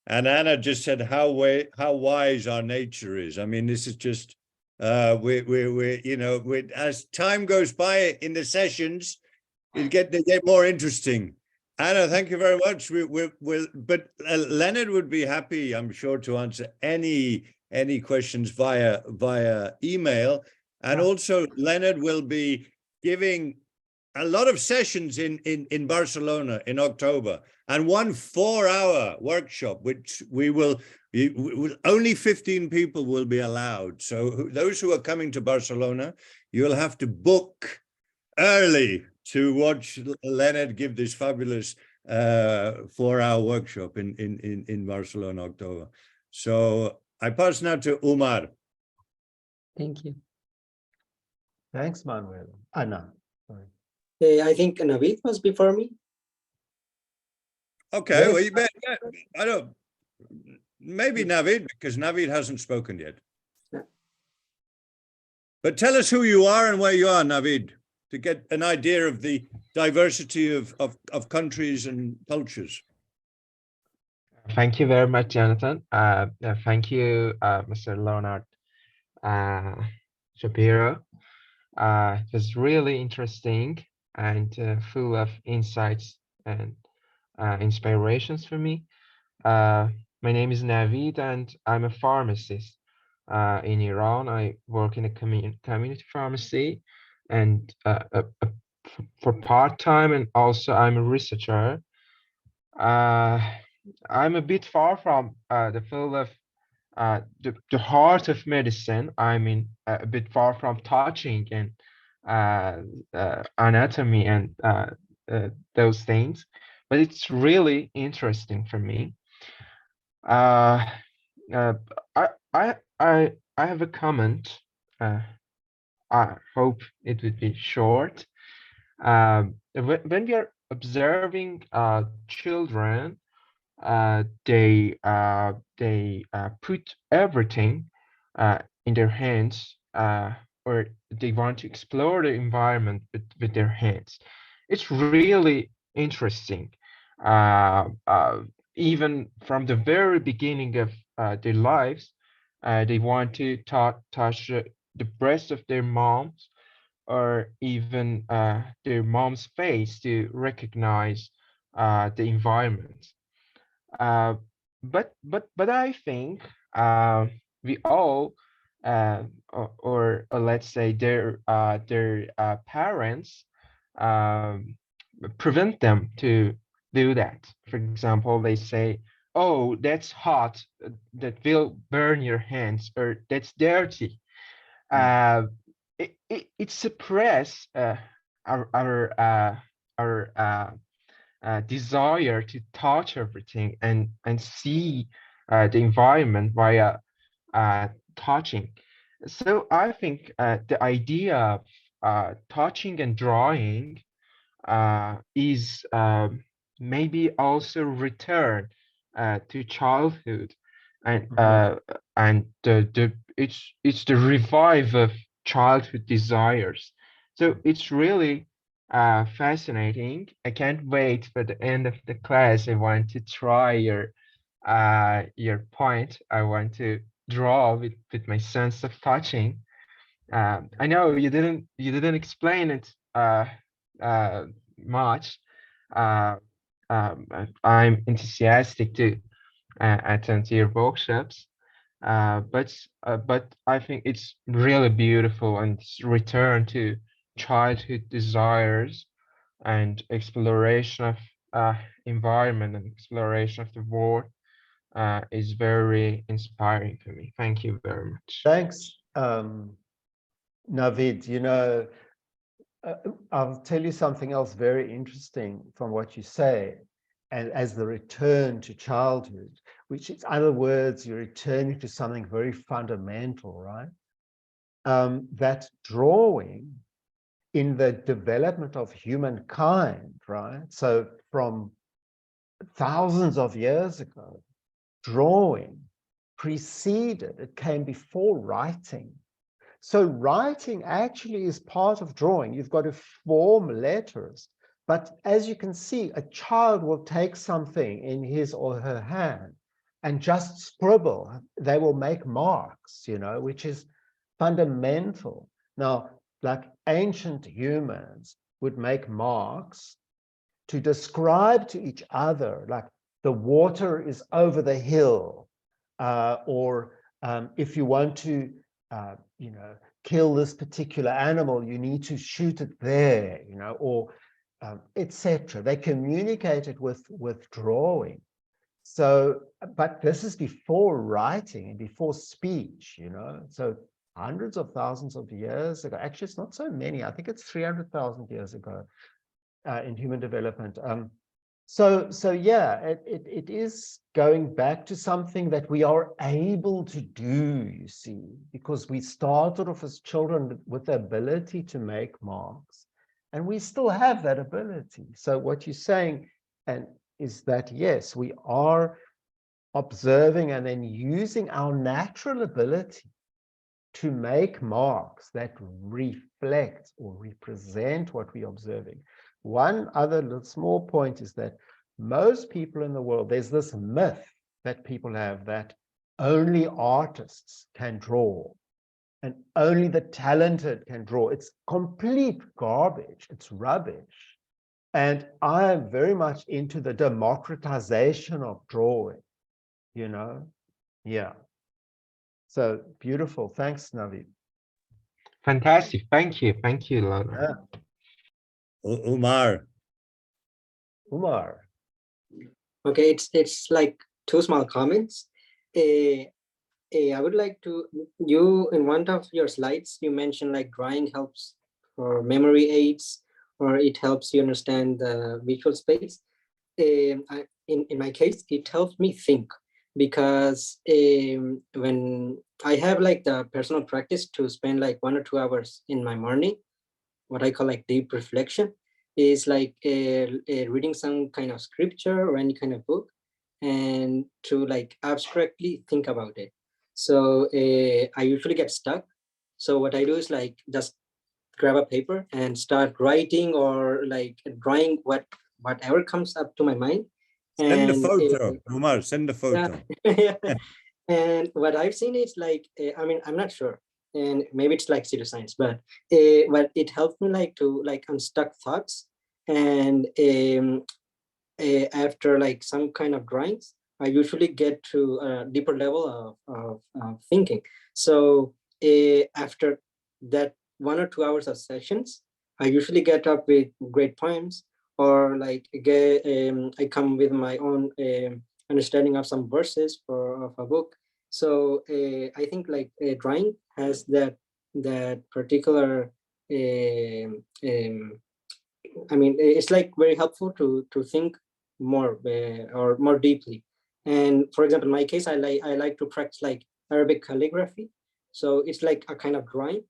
Speaker 1: and Anna just said, "How wise our nature is." I mean, this is just we you know, as time goes by in the sessions, they get more interesting. Anna, thank you very much. But Leonard would be happy, I'm sure, to answer any questions via email. And also Leonard will be giving a lot of sessions in Barcelona in October, and one 4-hour workshop, which only 15 people will be allowed. So those who are coming to Barcelona, you'll have to book early to watch Leonard give this fabulous 4-hour workshop in Barcelona, October. So I pass now to Umar.
Speaker 7: Thank you.
Speaker 5: Thanks, Manuel. Anna, sorry.
Speaker 3: I think Navid was before me.
Speaker 1: Okay,
Speaker 5: Yes.
Speaker 1: well, you I don't, maybe Navid, because Navid hasn't spoken yet.
Speaker 3: Yeah.
Speaker 1: But tell us who you are and where you are, Navid, to get an idea of the diversity of countries and cultures.
Speaker 8: Thank you very much, Jonathan. Thank you, Mr. Leonard Shapiro. It was really interesting and full of insights and inspirations for me. My name is Navid, and I'm a pharmacist in Iran. I work in a community pharmacy, and for part-time, and also I'm a researcher. I'm a bit far from the field of the heart of medicine. I mean, a bit far from touching and anatomy and those things, but it's really interesting for me. Uh, uh, I, I have a comment. I hope it would be short. When we are observing children, they put everything in their hands, or they want to explore the environment with their hands. It's really interesting. Even from the very beginning of their lives, they want to touch the breast of their moms, or even their mom's face to recognize the environment. Uh, but I think we all or let's say their parents um, prevent them to do that. For example, they say, "Oh, that's hot. That will burn your hands," or "That's dirty." Uh, it suppress our desire to touch everything and see the environment via touching. So I think the idea of touching and drawing is maybe also return to childhood, and it's the revive of childhood desires. So it's really fascinating. I can't wait for the end of the class. I want to try your point. I want to draw with my sense of touching. I know you didn't explain it uh, much. Uh, I'm enthusiastic to attend to your workshops, but I think it's really beautiful, and it's return to childhood desires and exploration of environment and exploration of the world is very inspiring for me. Thank you very much.
Speaker 5: Thanks, Navid. You know, I'll tell you something else very interesting from what you say, and as the return to childhood, which in other words, you're returning to something very fundamental, right? That drawing in the development of humankind, right? So from thousands of years ago, drawing preceded, it came before writing. So writing actually is part of drawing. You've got to form letters. But as you can see, a child will take something in his or her hand and just scribble. They will make marks, you know, which is fundamental. Now, like ancient humans would make marks to describe to each other, like the water is over the hill, or if you want to you know, kill this particular animal, you need to shoot it there, you know, or etc. They communicated with drawing. So, but this is before writing and before speech, you know. So hundreds of thousands of years ago, actually it's not so many, I think it's 300,000 years ago in human development. So yeah, it is going back to something that we are able to do, you see, because we started off as children with the ability to make marks, and we still have that ability. So what you're saying is that, yes, we are observing and then using our natural ability to make marks that reflect or represent what we're observing. One other little small point is that most people in the world, there's this myth that people have that only artists can draw. and only the talented can draw. It's complete garbage. It's rubbish. And I am very much into the democratization of drawing, you know? Yeah. So beautiful. Thanks, Navid.
Speaker 8: Fantastic. Thank you. Thank you, Leonard.
Speaker 5: Yeah.
Speaker 1: Umar.
Speaker 5: Umar.
Speaker 3: Okay, it's like two small comments. I would like to, you in one of your slides, you mentioned like drawing helps for memory aids, or it helps you understand the visual space. In my case, it helps me think, because when I have like the personal practice to spend like 1 or 2 hours in my morning, what I call like deep reflection, is like reading some kind of scripture or any kind of book, and to like abstractly think about it. So I usually get stuck. So what I do is like just grab a paper and start writing or like drawing whatever comes up to my mind.
Speaker 1: Send a
Speaker 3: And
Speaker 1: photo, Umar, send a photo.
Speaker 3: yeah. And what I've seen is like, I mean, I'm not sure, and maybe it's like pseudoscience, but it helped me like to like unstuck thoughts. And after like some kind of drawings, I usually get to a deeper level of thinking. So after that 1 or 2 hours of sessions, I usually get up with great poems, or like I come with my own understanding of some verses of a book. So I think like drawing has that particular I mean, it's like very helpful to think more or more deeply. And for example, in my case, I like to practice like Arabic calligraphy. So it's like a kind of drawing,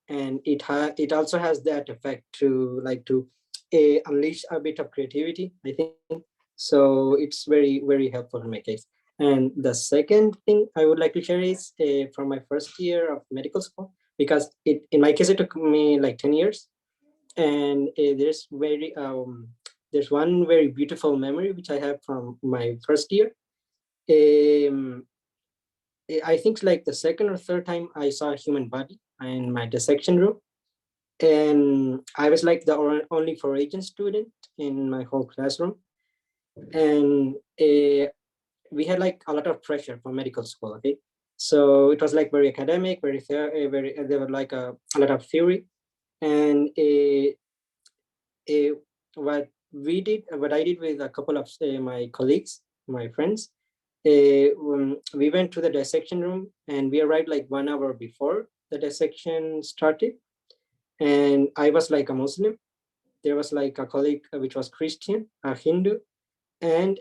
Speaker 3: and it also has that effect to like to unleash a bit of creativity, I think. So it's very helpful in my case. And the second thing I would like to share is from my first year of medical school, because in my case, it took me like 10 years. And there's one very beautiful memory which I have from my first year. I think like the second or third time I saw a human body in my dissection room, and I was like the only foreign student in my whole classroom, and we had like a lot of pressure from medical school. Okay, so it was like very academic, there were like a lot of theory, and what I did with a couple of my colleagues, my friends, we went to the dissection room, and we arrived like 1 hour before the dissection started. And I was like a Muslim. There was like a colleague which was Christian, a Hindu, and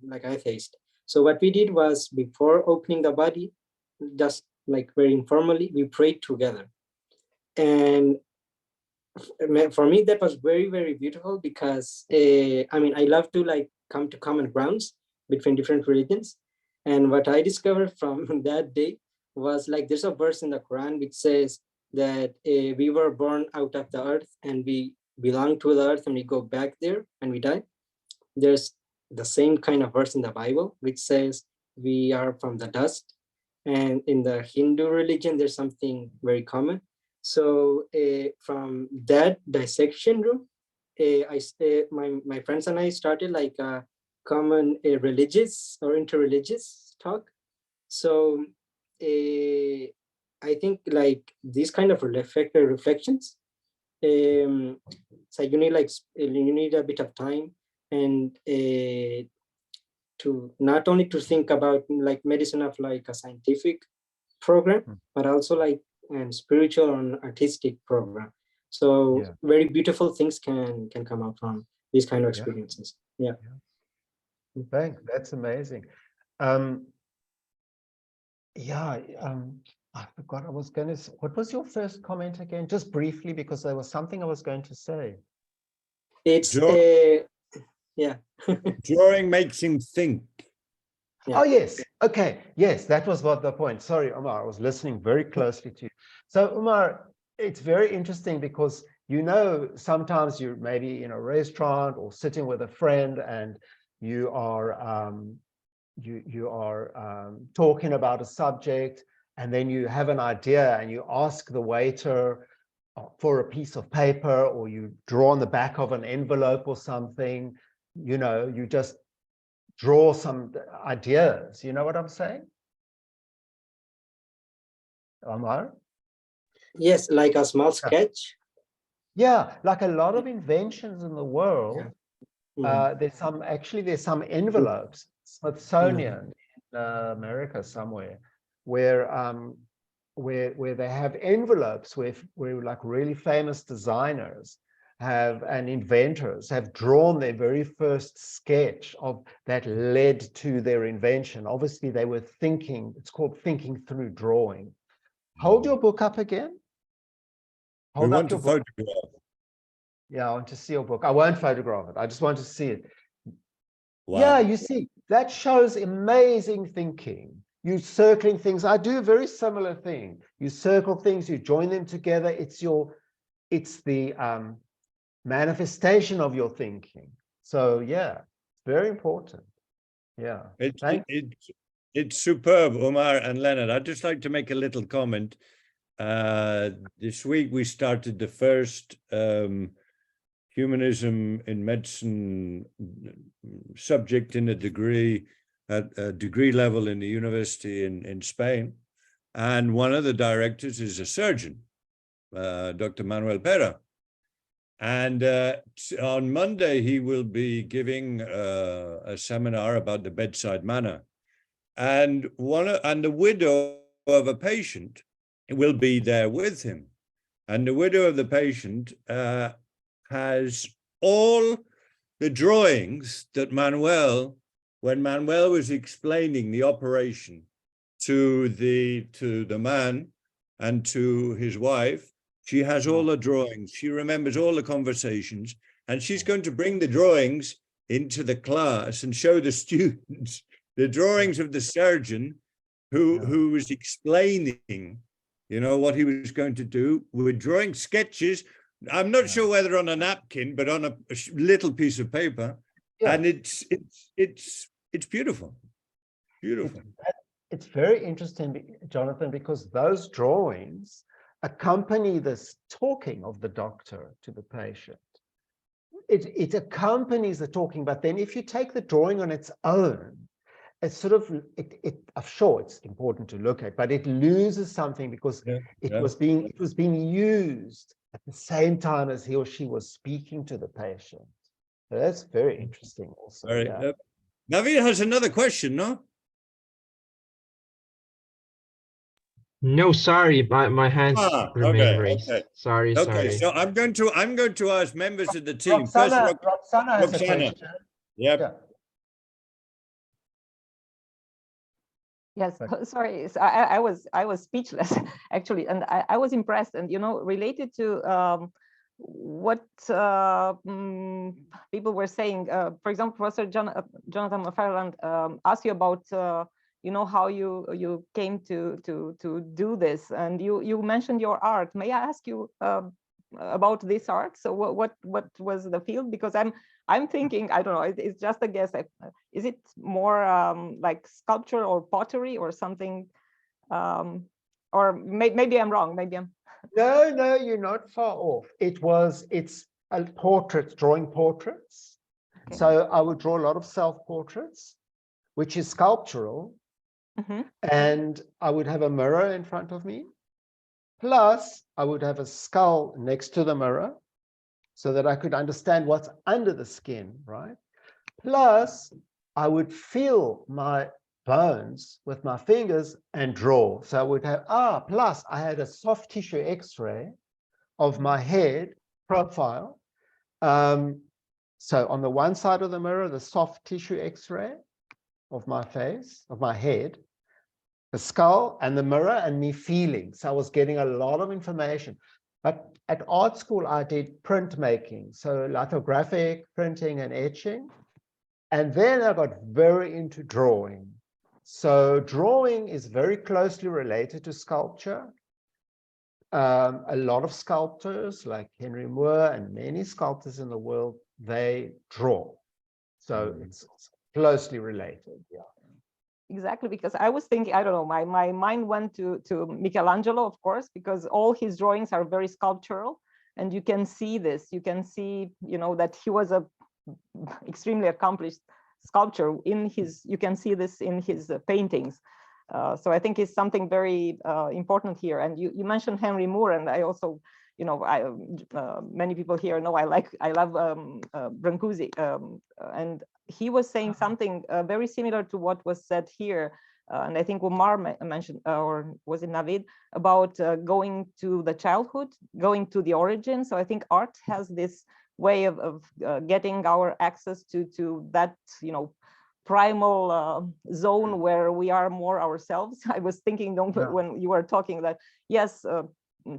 Speaker 3: like atheist. So what we did was, before opening the body, just like very informally, we prayed together. And for me, that was very beautiful, because I mean, I love to like come to common grounds between different religions. And what I discovered from that day was like, there's a verse in the Quran which says that we were born out of the earth, and we belong to the earth, and we go back there and we die. There's the same kind of verse in the Bible which says we are from the dust. And in the Hindu religion, there's something very common. So from that dissection room, my friends and I started like a common religious or interreligious talk. So I think like these kind of reflections, so you need a bit of time, and to not only to think about like medicine of like a scientific program, but also like and spiritual and artistic program. So very beautiful things can come out from these kind of experiences. Yeah.
Speaker 5: Thanks. That's amazing. I forgot I was going to. What was your first comment again? Just briefly, because there was something I was going to say.
Speaker 3: It's yeah.
Speaker 1: Drawing makes him think.
Speaker 5: Yeah. Oh, yes. Okay. Yes, that was what the point. Sorry, Omar, I was listening very closely to you. So, Omar, it's very interesting because, you know, sometimes you're maybe in a restaurant or sitting with a friend, and you are talking about a subject, and then you have an idea and you ask the waiter for a piece of paper, or you draw on the back of an envelope or something, you know, you just draw some ideas. You know what I'm saying? Omar?
Speaker 3: Yes, like a small sketch.
Speaker 5: Yeah, like a lot of inventions in the world.
Speaker 3: Yeah.
Speaker 5: There's some envelopes, Smithsonian in America somewhere, where they have envelopes where like really famous designers have and inventors have drawn their very first sketch of that led to their invention. Obviously, they were thinking. It's called thinking through drawing. Hold your book up again.
Speaker 1: We
Speaker 5: Hold
Speaker 1: want
Speaker 5: up
Speaker 1: to
Speaker 5: your book.
Speaker 1: photograph.
Speaker 5: Yeah, I want to see your book. I won't photograph it. I just want to see it.
Speaker 1: Wow.
Speaker 5: Yeah, you see, that shows amazing thinking. You circling things. I do a very similar thing. You circle things, you join them together. It's the manifestation of your thinking. So yeah, very important. Yeah.
Speaker 1: It's superb, Omar and Leonard. I'd just like to make a little comment. This week we started the first humanism in medicine subject in a degree at a degree level in the university in Spain. And one of the directors is a surgeon, Dr. Manuel Pera. And on Monday, he will be giving a seminar about the bedside manner. And the widow of a patient will be there with him. And the widow of the patient has all the drawings that when Manuel was explaining the operation to the man and to his wife, she has all the drawings. She remembers all the conversations, and she's going to bring the drawings into the class and show the students the drawings of the surgeon who was explaining, you know, what he was going to do. We were drawing sketches. I'm not sure whether on a napkin, but on a little piece of paper. Yeah. And it's beautiful. Beautiful.
Speaker 5: It's very interesting, Jonathan, because those drawings accompany this talking of the doctor to the patient. It accompanies the talking, but then if you take the drawing on its own, it's sort of, I'm sure it's important to look at, but it loses something because it was being used at the same time as he or she was speaking to the patient. So that's very interesting also.
Speaker 1: Navid has another question, no?
Speaker 8: No, sorry, my hands remain raised.
Speaker 1: Okay.
Speaker 8: Sorry.
Speaker 1: So I'm going to ask members of the team.
Speaker 5: Roxana has a
Speaker 1: Roxana.
Speaker 5: question.
Speaker 1: Yep.
Speaker 9: Yes, sorry, so I was speechless actually, and I was impressed, and you know, related to what people were saying. For example, Professor Jonathan McFarlane asked you about you know, how you came to do this, and you mentioned your art. May I ask you about this art? So what was the field? Because I'm thinking, I don't know, it's just a guess. Is it more like sculpture or pottery or something? Or maybe I'm wrong. Maybe I'm.
Speaker 5: No, you're not far off. It's a portrait, drawing portraits. Okay. So I would draw a lot of self-portraits, which is sculptural. Mm-hmm. And I would have a mirror in front of me. Plus, I would have a skull next to the mirror so that I could understand what's under the skin, right? Plus, I would feel my bones with my fingers and draw. So I would have, plus I had a soft tissue X-ray of my head profile. So on the one side of the mirror, the soft tissue X-ray of my face, of my head, the skull and the mirror and me feeling. So I was getting a lot of information. But at art school, I did printmaking, so lithographic printing and etching. And then I got very into drawing. So drawing is very closely related to sculpture. A lot of sculptors like Henry Moore and many sculptors in the world, they draw. So it's closely related, yeah.
Speaker 9: Exactly, because I was thinking, I don't know, my mind went to Michelangelo, of course, because all his drawings are very sculptural, and you can see this. You can see, you know, that he was a extremely accomplished sculptor. In his, you can see this in his paintings. So I think it's something very important here. And you mentioned Henry Moore, and I also, you know, many people here know I love Brancusi, and he was saying something very similar to what was said here. And I think Umar mentioned, or was it Navid, about going to the childhood, going to the origin. So I think art has this way of getting our access to that, you know, primal zone where we are more ourselves. I was thinking, when you were talking, that yes,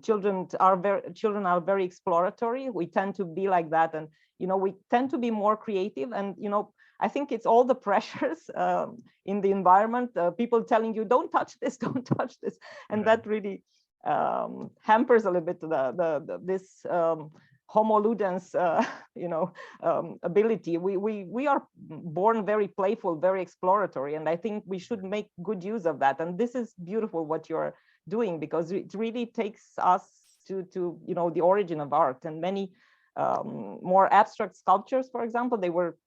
Speaker 9: children are very exploratory. We tend to be like that, and you know, we tend to be more creative. And you know, I think it's all the pressures in the environment, people telling you don't touch this, don't touch this, and that really hampers a little bit this homo ludens, you know, ability. We are born very playful, very exploratory, and I think we should make good use of that. And this is beautiful what you're doing, because it really takes us to you know, the origin of art. And many more abstract sculptures, for example, they were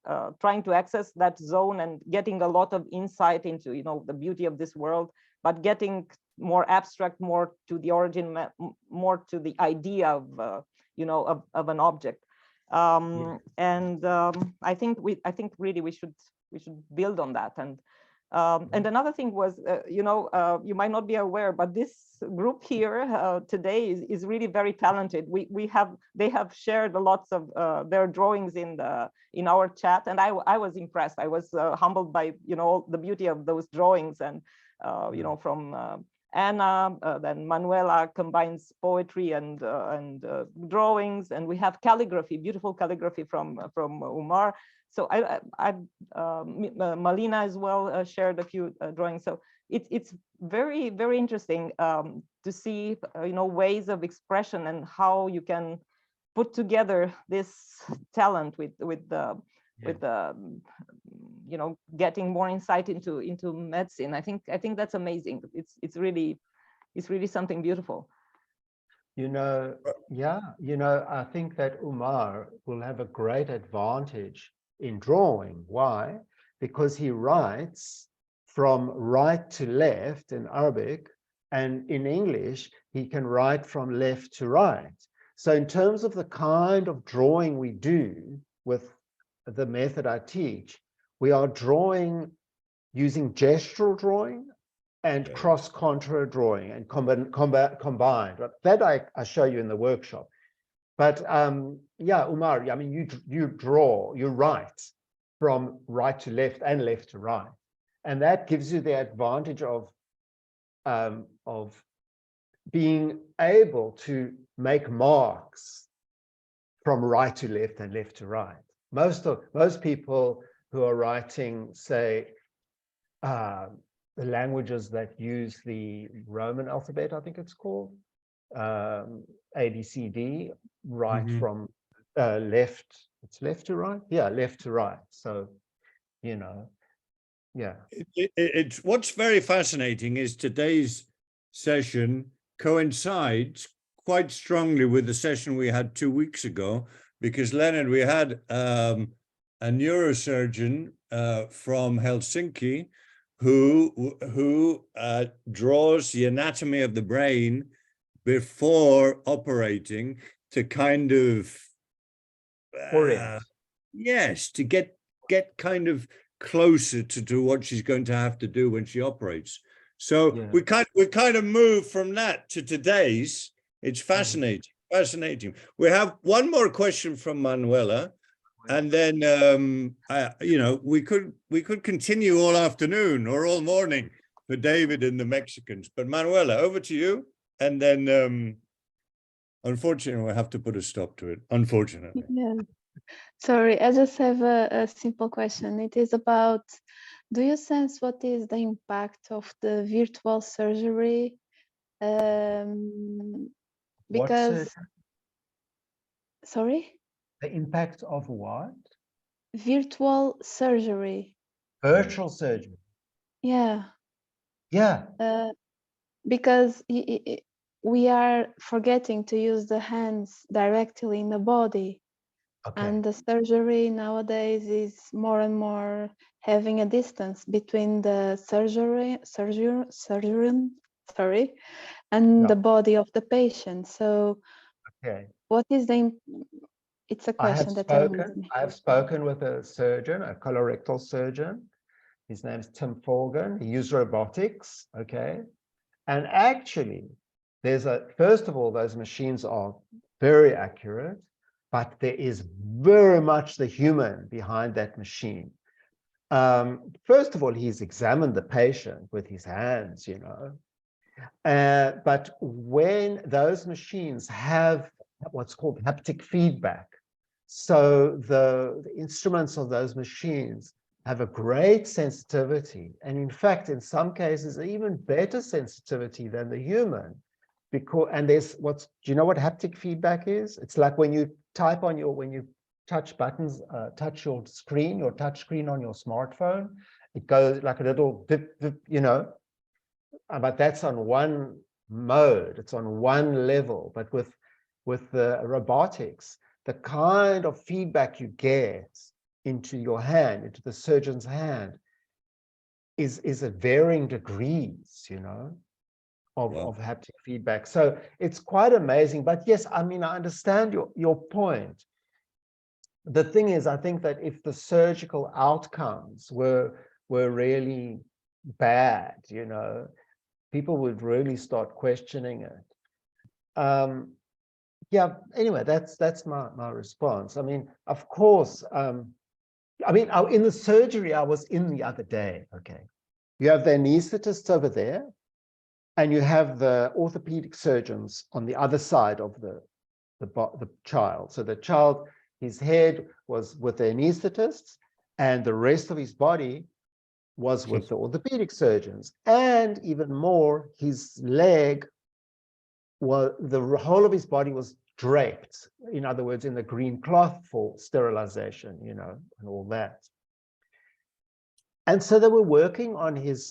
Speaker 9: trying to access that zone and getting a lot of insight into, you know, the beauty of this world, but getting more abstract, more to the origin, more to the idea of you know, of an object. And I think really we should build on that. And another thing was, you know, you might not be aware, but this group here today is really very talented. They have shared lots of their drawings in our chat, and I was impressed. I was humbled by, you know, the beauty of those drawings. And you know, from Anna, then Manuela combines poetry and drawings, and we have calligraphy, beautiful calligraphy from Umar. So Malina as well shared a few drawings. So it's very, very interesting to see, you know, ways of expression and how you can put together this talent with you know, getting more insight into medicine. I think that's amazing. It's really something beautiful.
Speaker 5: You know, yeah, you know, I think that Umar will have a great advantage in drawing. Why? Because he writes from right to left in Arabic, and in English, he can write from left to right. So in terms of the kind of drawing we do with the method I teach, we are drawing using gestural drawing and cross-contour drawing and combined. That I show you in the workshop. But yeah, Umar, I mean, you write from right to left and left to right. And that gives you the advantage of being able to make marks from right to left and left to right. Most people who are writing, say, the languages that use the Roman alphabet, I think it's called, ABCD, write from left, it's left to right? Yeah, left to right. So, you know, yeah.
Speaker 1: It's what's very fascinating is today's session coincides quite strongly with the session we had 2 weeks ago, because Leonard, we had a neurosurgeon from Helsinki who draws the anatomy of the brain before operating to kind of yes, to get kind of closer to what she's going to have to do when she operates. So we kind of move from that to today's. It's fascinating, fascinating. We have one more question from Manuela, and then you know, we could continue all afternoon or all morning for David and the Mexicans. But Manuela, over to you, and then unfortunately we'll have to put a stop to it. Unfortunately.
Speaker 4: Yeah. Sorry, I just have a simple question. It is about, do you sense what is the impact of the virtual surgery? Because, sorry?
Speaker 5: The impact of what?
Speaker 4: Virtual surgery.
Speaker 5: Virtual surgery.
Speaker 4: Yeah.
Speaker 5: Yeah.
Speaker 4: Because we are forgetting to use the hands directly in the body.
Speaker 5: Okay.
Speaker 4: And the surgery nowadays is more and more having a distance between the surgeon, and
Speaker 5: Yeah.
Speaker 4: the body of the patient. So
Speaker 5: Okay.
Speaker 4: what is it's a question that reminds me.
Speaker 5: I have spoken with a surgeon, a colorectal surgeon. His name's Tim Forgan. He used robotics, okay? And actually, first of all, those machines are very accurate, but there is very much the human behind that machine. First of all, he's examined the patient with his hands, you know. But when those machines have what's called haptic feedback, so the instruments of those machines have a great sensitivity, and in fact, in some cases, even better sensitivity than the human. And there's do you know what haptic feedback is? It's like when you type on when you touch buttons, touch your touch screen on your smartphone, it goes like a little dip, you know, but that's on one mode, it's on one level. But with the robotics, the kind of feedback you get into your hand, into the surgeon's hand, is at varying degrees, you know, of haptic feedback. So it's quite amazing. But yes, I mean, I understand your point. The thing is, I think that if the surgical outcomes were really bad, you know, people would really start questioning it. Yeah, anyway, that's my response. I mean, of course, I mean, in the surgery I was in the other day, okay, you have the anesthetists over there, and you have the orthopedic surgeons on the other side of the child. So the child, his head was with the anesthetists, and the rest of his body was with the orthopedic surgeons. And even more, his leg, the whole of his body was draped, in other words, in the green cloth for sterilization, you know, and all that. And so they were working on his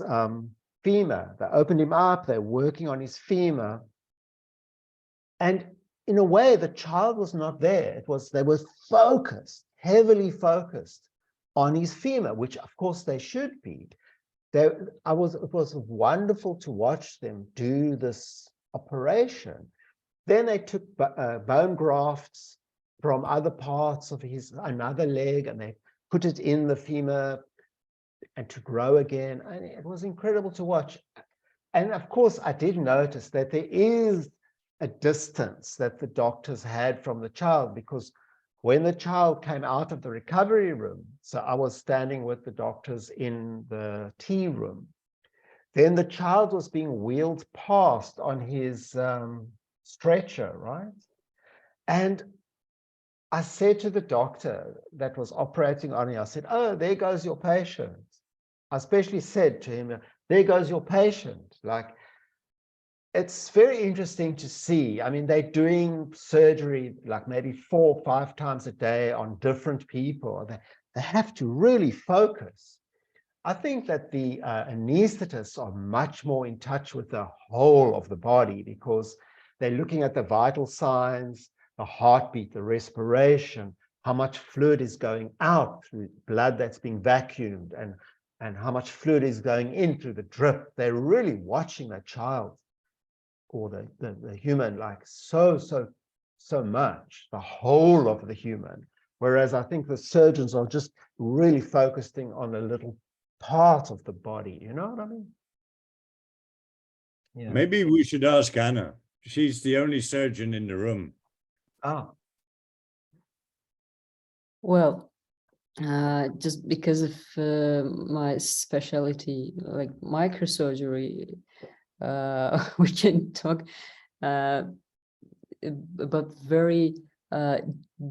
Speaker 5: femur. They opened him up, they're working on his femur. And in a way, the child was not there. They were focused, heavily focused on his femur, which of course they should be. It was wonderful to watch them do this operation. Then they took bone grafts from other parts of another leg, and they put it in the femur and to grow again. And it was incredible to watch. And of course, I did notice that there is a distance that the doctors had from the child, because when the child came out of the recovery room, so I was standing with the doctors in the T room, then the child was being wheeled past on his stretcher, right? And I said to the doctor that was operating on him, I said, "Oh, there goes your patient." I especially said to him, "There goes your patient." Like, it's very interesting to see. I mean, they're doing surgery like maybe 4 or 5 times a day on different people. They have to really focus. I think that the anesthetists are much more in touch with the whole of the body, because they're looking at the vital signs, the heartbeat, the respiration, how much fluid is going out through blood that's being vacuumed, and how much fluid is going in through the drip. They're really watching the child or the human like so much, the whole of the human. Whereas I think the surgeons are just really focusing on a little part of the body, you know what I mean? Yeah.
Speaker 1: Maybe we should ask Anna. She's the only surgeon in the room.
Speaker 5: Ah.
Speaker 7: Well, just because of my specialty, like microsurgery, we can talk about very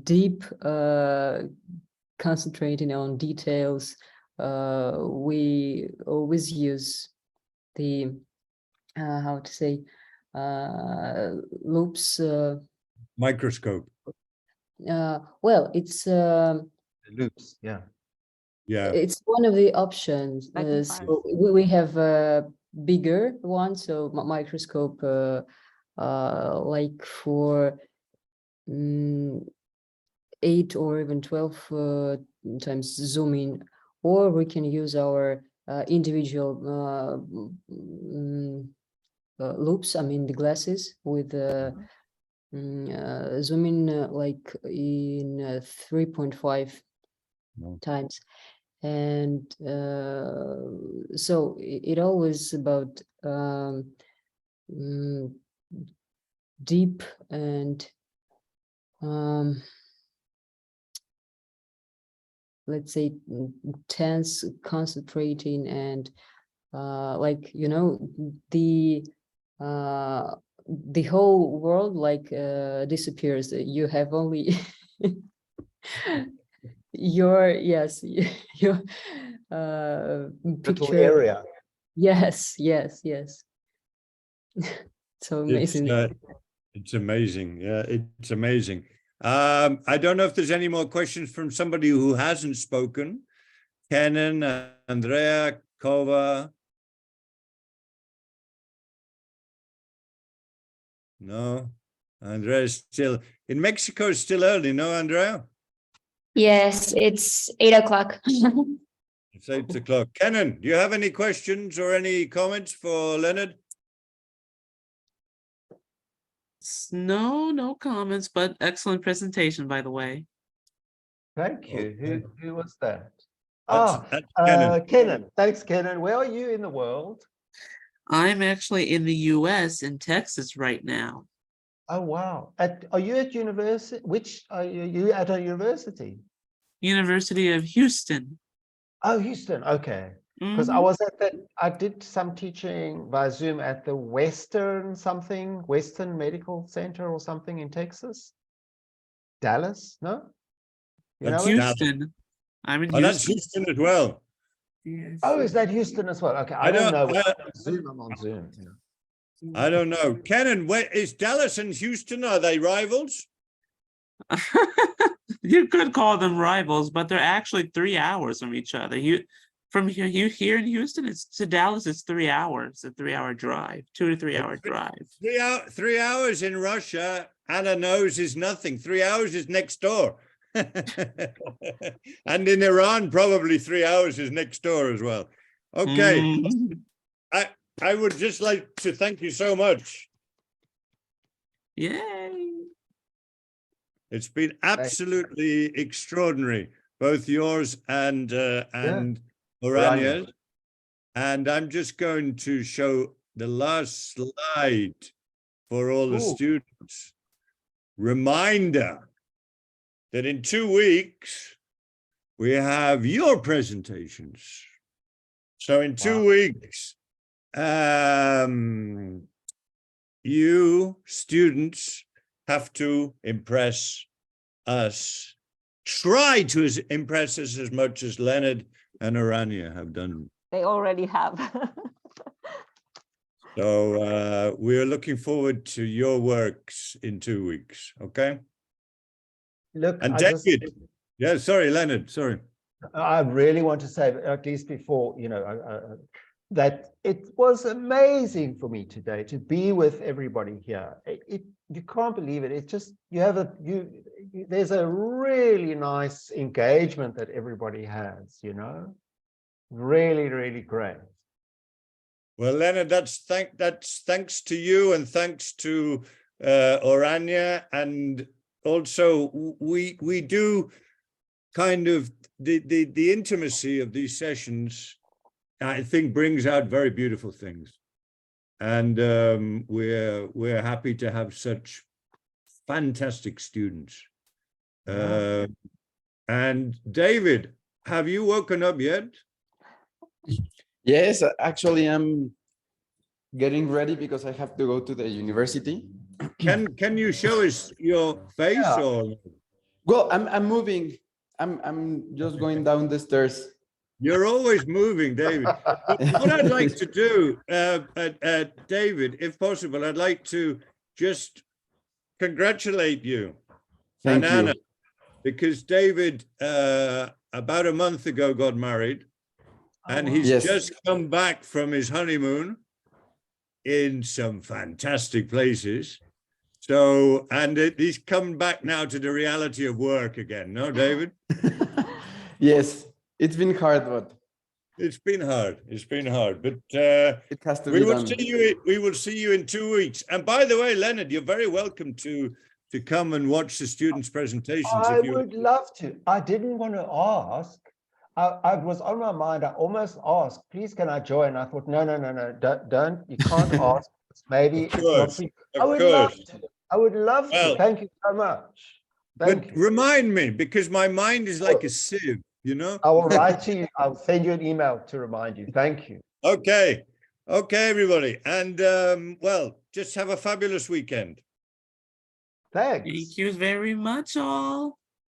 Speaker 7: deep concentrating on details. We always use the how to say loops.
Speaker 1: Microscope.
Speaker 7: Well, it's
Speaker 5: Loops, yeah.
Speaker 1: Yeah.
Speaker 7: It's one of the options.
Speaker 9: Magnifiers.
Speaker 7: So we have a bigger one, so microscope, like for 8 or even 12 times zoom in, or we can use our individual loops, I mean the glasses with zoom in like in 3.5 times. And so it always about deep and let's say tense, concentrating, and like, you know, the whole world like disappears. You have only your your
Speaker 5: Little
Speaker 7: picture
Speaker 5: area.
Speaker 7: Yes. So amazing.
Speaker 1: It's amazing. Yeah, it's amazing. I don't know if there's any more questions from somebody who hasn't spoken. Kenan, Andrea, Kova. No, Andrea's still in Mexico. It's still early, no, Andrea?
Speaker 10: Yes, it's 8 o'clock.
Speaker 1: It's 8 o'clock. Kenan, do you have any questions or any comments for Leonard?
Speaker 11: No comments, but excellent presentation, by the way.
Speaker 5: Thank you.
Speaker 1: Okay.
Speaker 5: Who was that?
Speaker 1: That's Kenan.
Speaker 5: Kenan. Thanks, Kenan. Where are you in the world?
Speaker 11: I'm actually in the US, in Texas right now.
Speaker 5: Oh, wow. Are you at university? Which are you at a university?
Speaker 11: University of Houston.
Speaker 5: Oh, Houston. Okay. Because I was at that, I did some teaching by Zoom at the Western Medical Center or something in Texas. Dallas, no? You know it?
Speaker 11: Houston. I'm in
Speaker 1: Oh, that's
Speaker 11: Houston.
Speaker 1: Houston as well.
Speaker 11: Yes.
Speaker 5: Oh, is that Houston as well? Okay, I don't know. I'm on Zoom. You know.
Speaker 1: I don't know. Kenan, where is Dallas and Houston? Are they rivals?
Speaker 11: You could call them rivals, but they're actually 3 hours from each other. From here in Houston, it's to Dallas, it's 3 hours, a 3-hour drive, 2 to 3 hour drive.
Speaker 1: 3 hours in Russia, Anna knows is nothing. 3 hours is next door. And in Iran, probably 3 hours is next door as well. Okay. I would just like to thank you so much.
Speaker 11: Yay.
Speaker 1: It's been absolutely extraordinary, both yours and Ourania's. And I'm just going to show the last slide for all the students. Reminder that in 2 weeks, we have your presentations. So in 2 weeks, you students have to impress us, try to impress us as much as Leonard and Ourania have done.
Speaker 9: They already have.
Speaker 1: So we're looking forward to your works in 2 weeks, okay?
Speaker 5: Look,
Speaker 1: And David, yeah, sorry, Leonard, sorry.
Speaker 5: I really want to say, at least before, you know, that it was amazing for me today to be with everybody here. You can't believe it. It's just, there's a really nice engagement that everybody has, you know, really, really great.
Speaker 1: Well, Leonard, that's thanks to you and thanks to Ourania, and also we do kind of the intimacy of these sessions, I think, brings out very beautiful things, and we're happy to have such fantastic students. And David, have you woken up yet?
Speaker 6: Yes, actually, I'm getting ready because I have to go to the university.
Speaker 1: Can you show us your face? Or
Speaker 6: well, I'm moving. I'm just going down the stairs.
Speaker 1: You're always moving, David. What I'd like to do, David, if possible, I'd like to just congratulate you
Speaker 6: Thank
Speaker 1: and
Speaker 6: you.
Speaker 1: Anna, because David about a month ago got married, and
Speaker 2: wow.
Speaker 1: he's
Speaker 6: Yes.
Speaker 1: just come back from his honeymoon in some fantastic places. So, and he's come back now to the reality of work again. No, David?
Speaker 6: Yes, it's been hard, but
Speaker 1: It's been hard. It's been hard, but
Speaker 6: it has to
Speaker 1: we
Speaker 6: be
Speaker 1: will
Speaker 6: done.
Speaker 1: see you. We will see you in 2 weeks. And by the way, Leonard, you're very welcome to come and watch the students' presentations.
Speaker 5: I
Speaker 1: if you
Speaker 5: would love to. I didn't want to ask. I was on my mind. I almost asked, please, can I join? I thought, no, don't. You can't ask. Maybe
Speaker 1: Of
Speaker 5: it's not
Speaker 1: course,
Speaker 5: for you.
Speaker 1: of
Speaker 5: I would love
Speaker 1: course.
Speaker 5: to. I would love
Speaker 1: Well,
Speaker 5: to. Thank you so much. Thank
Speaker 1: But
Speaker 5: you.
Speaker 1: remind me, because my mind is like a sieve, you know?
Speaker 5: I will write to you. I'll send you an email to remind you. Thank you.
Speaker 1: Okay. Okay, everybody. And well, just have a fabulous weekend.
Speaker 5: Thanks.
Speaker 11: Thank you very much, all.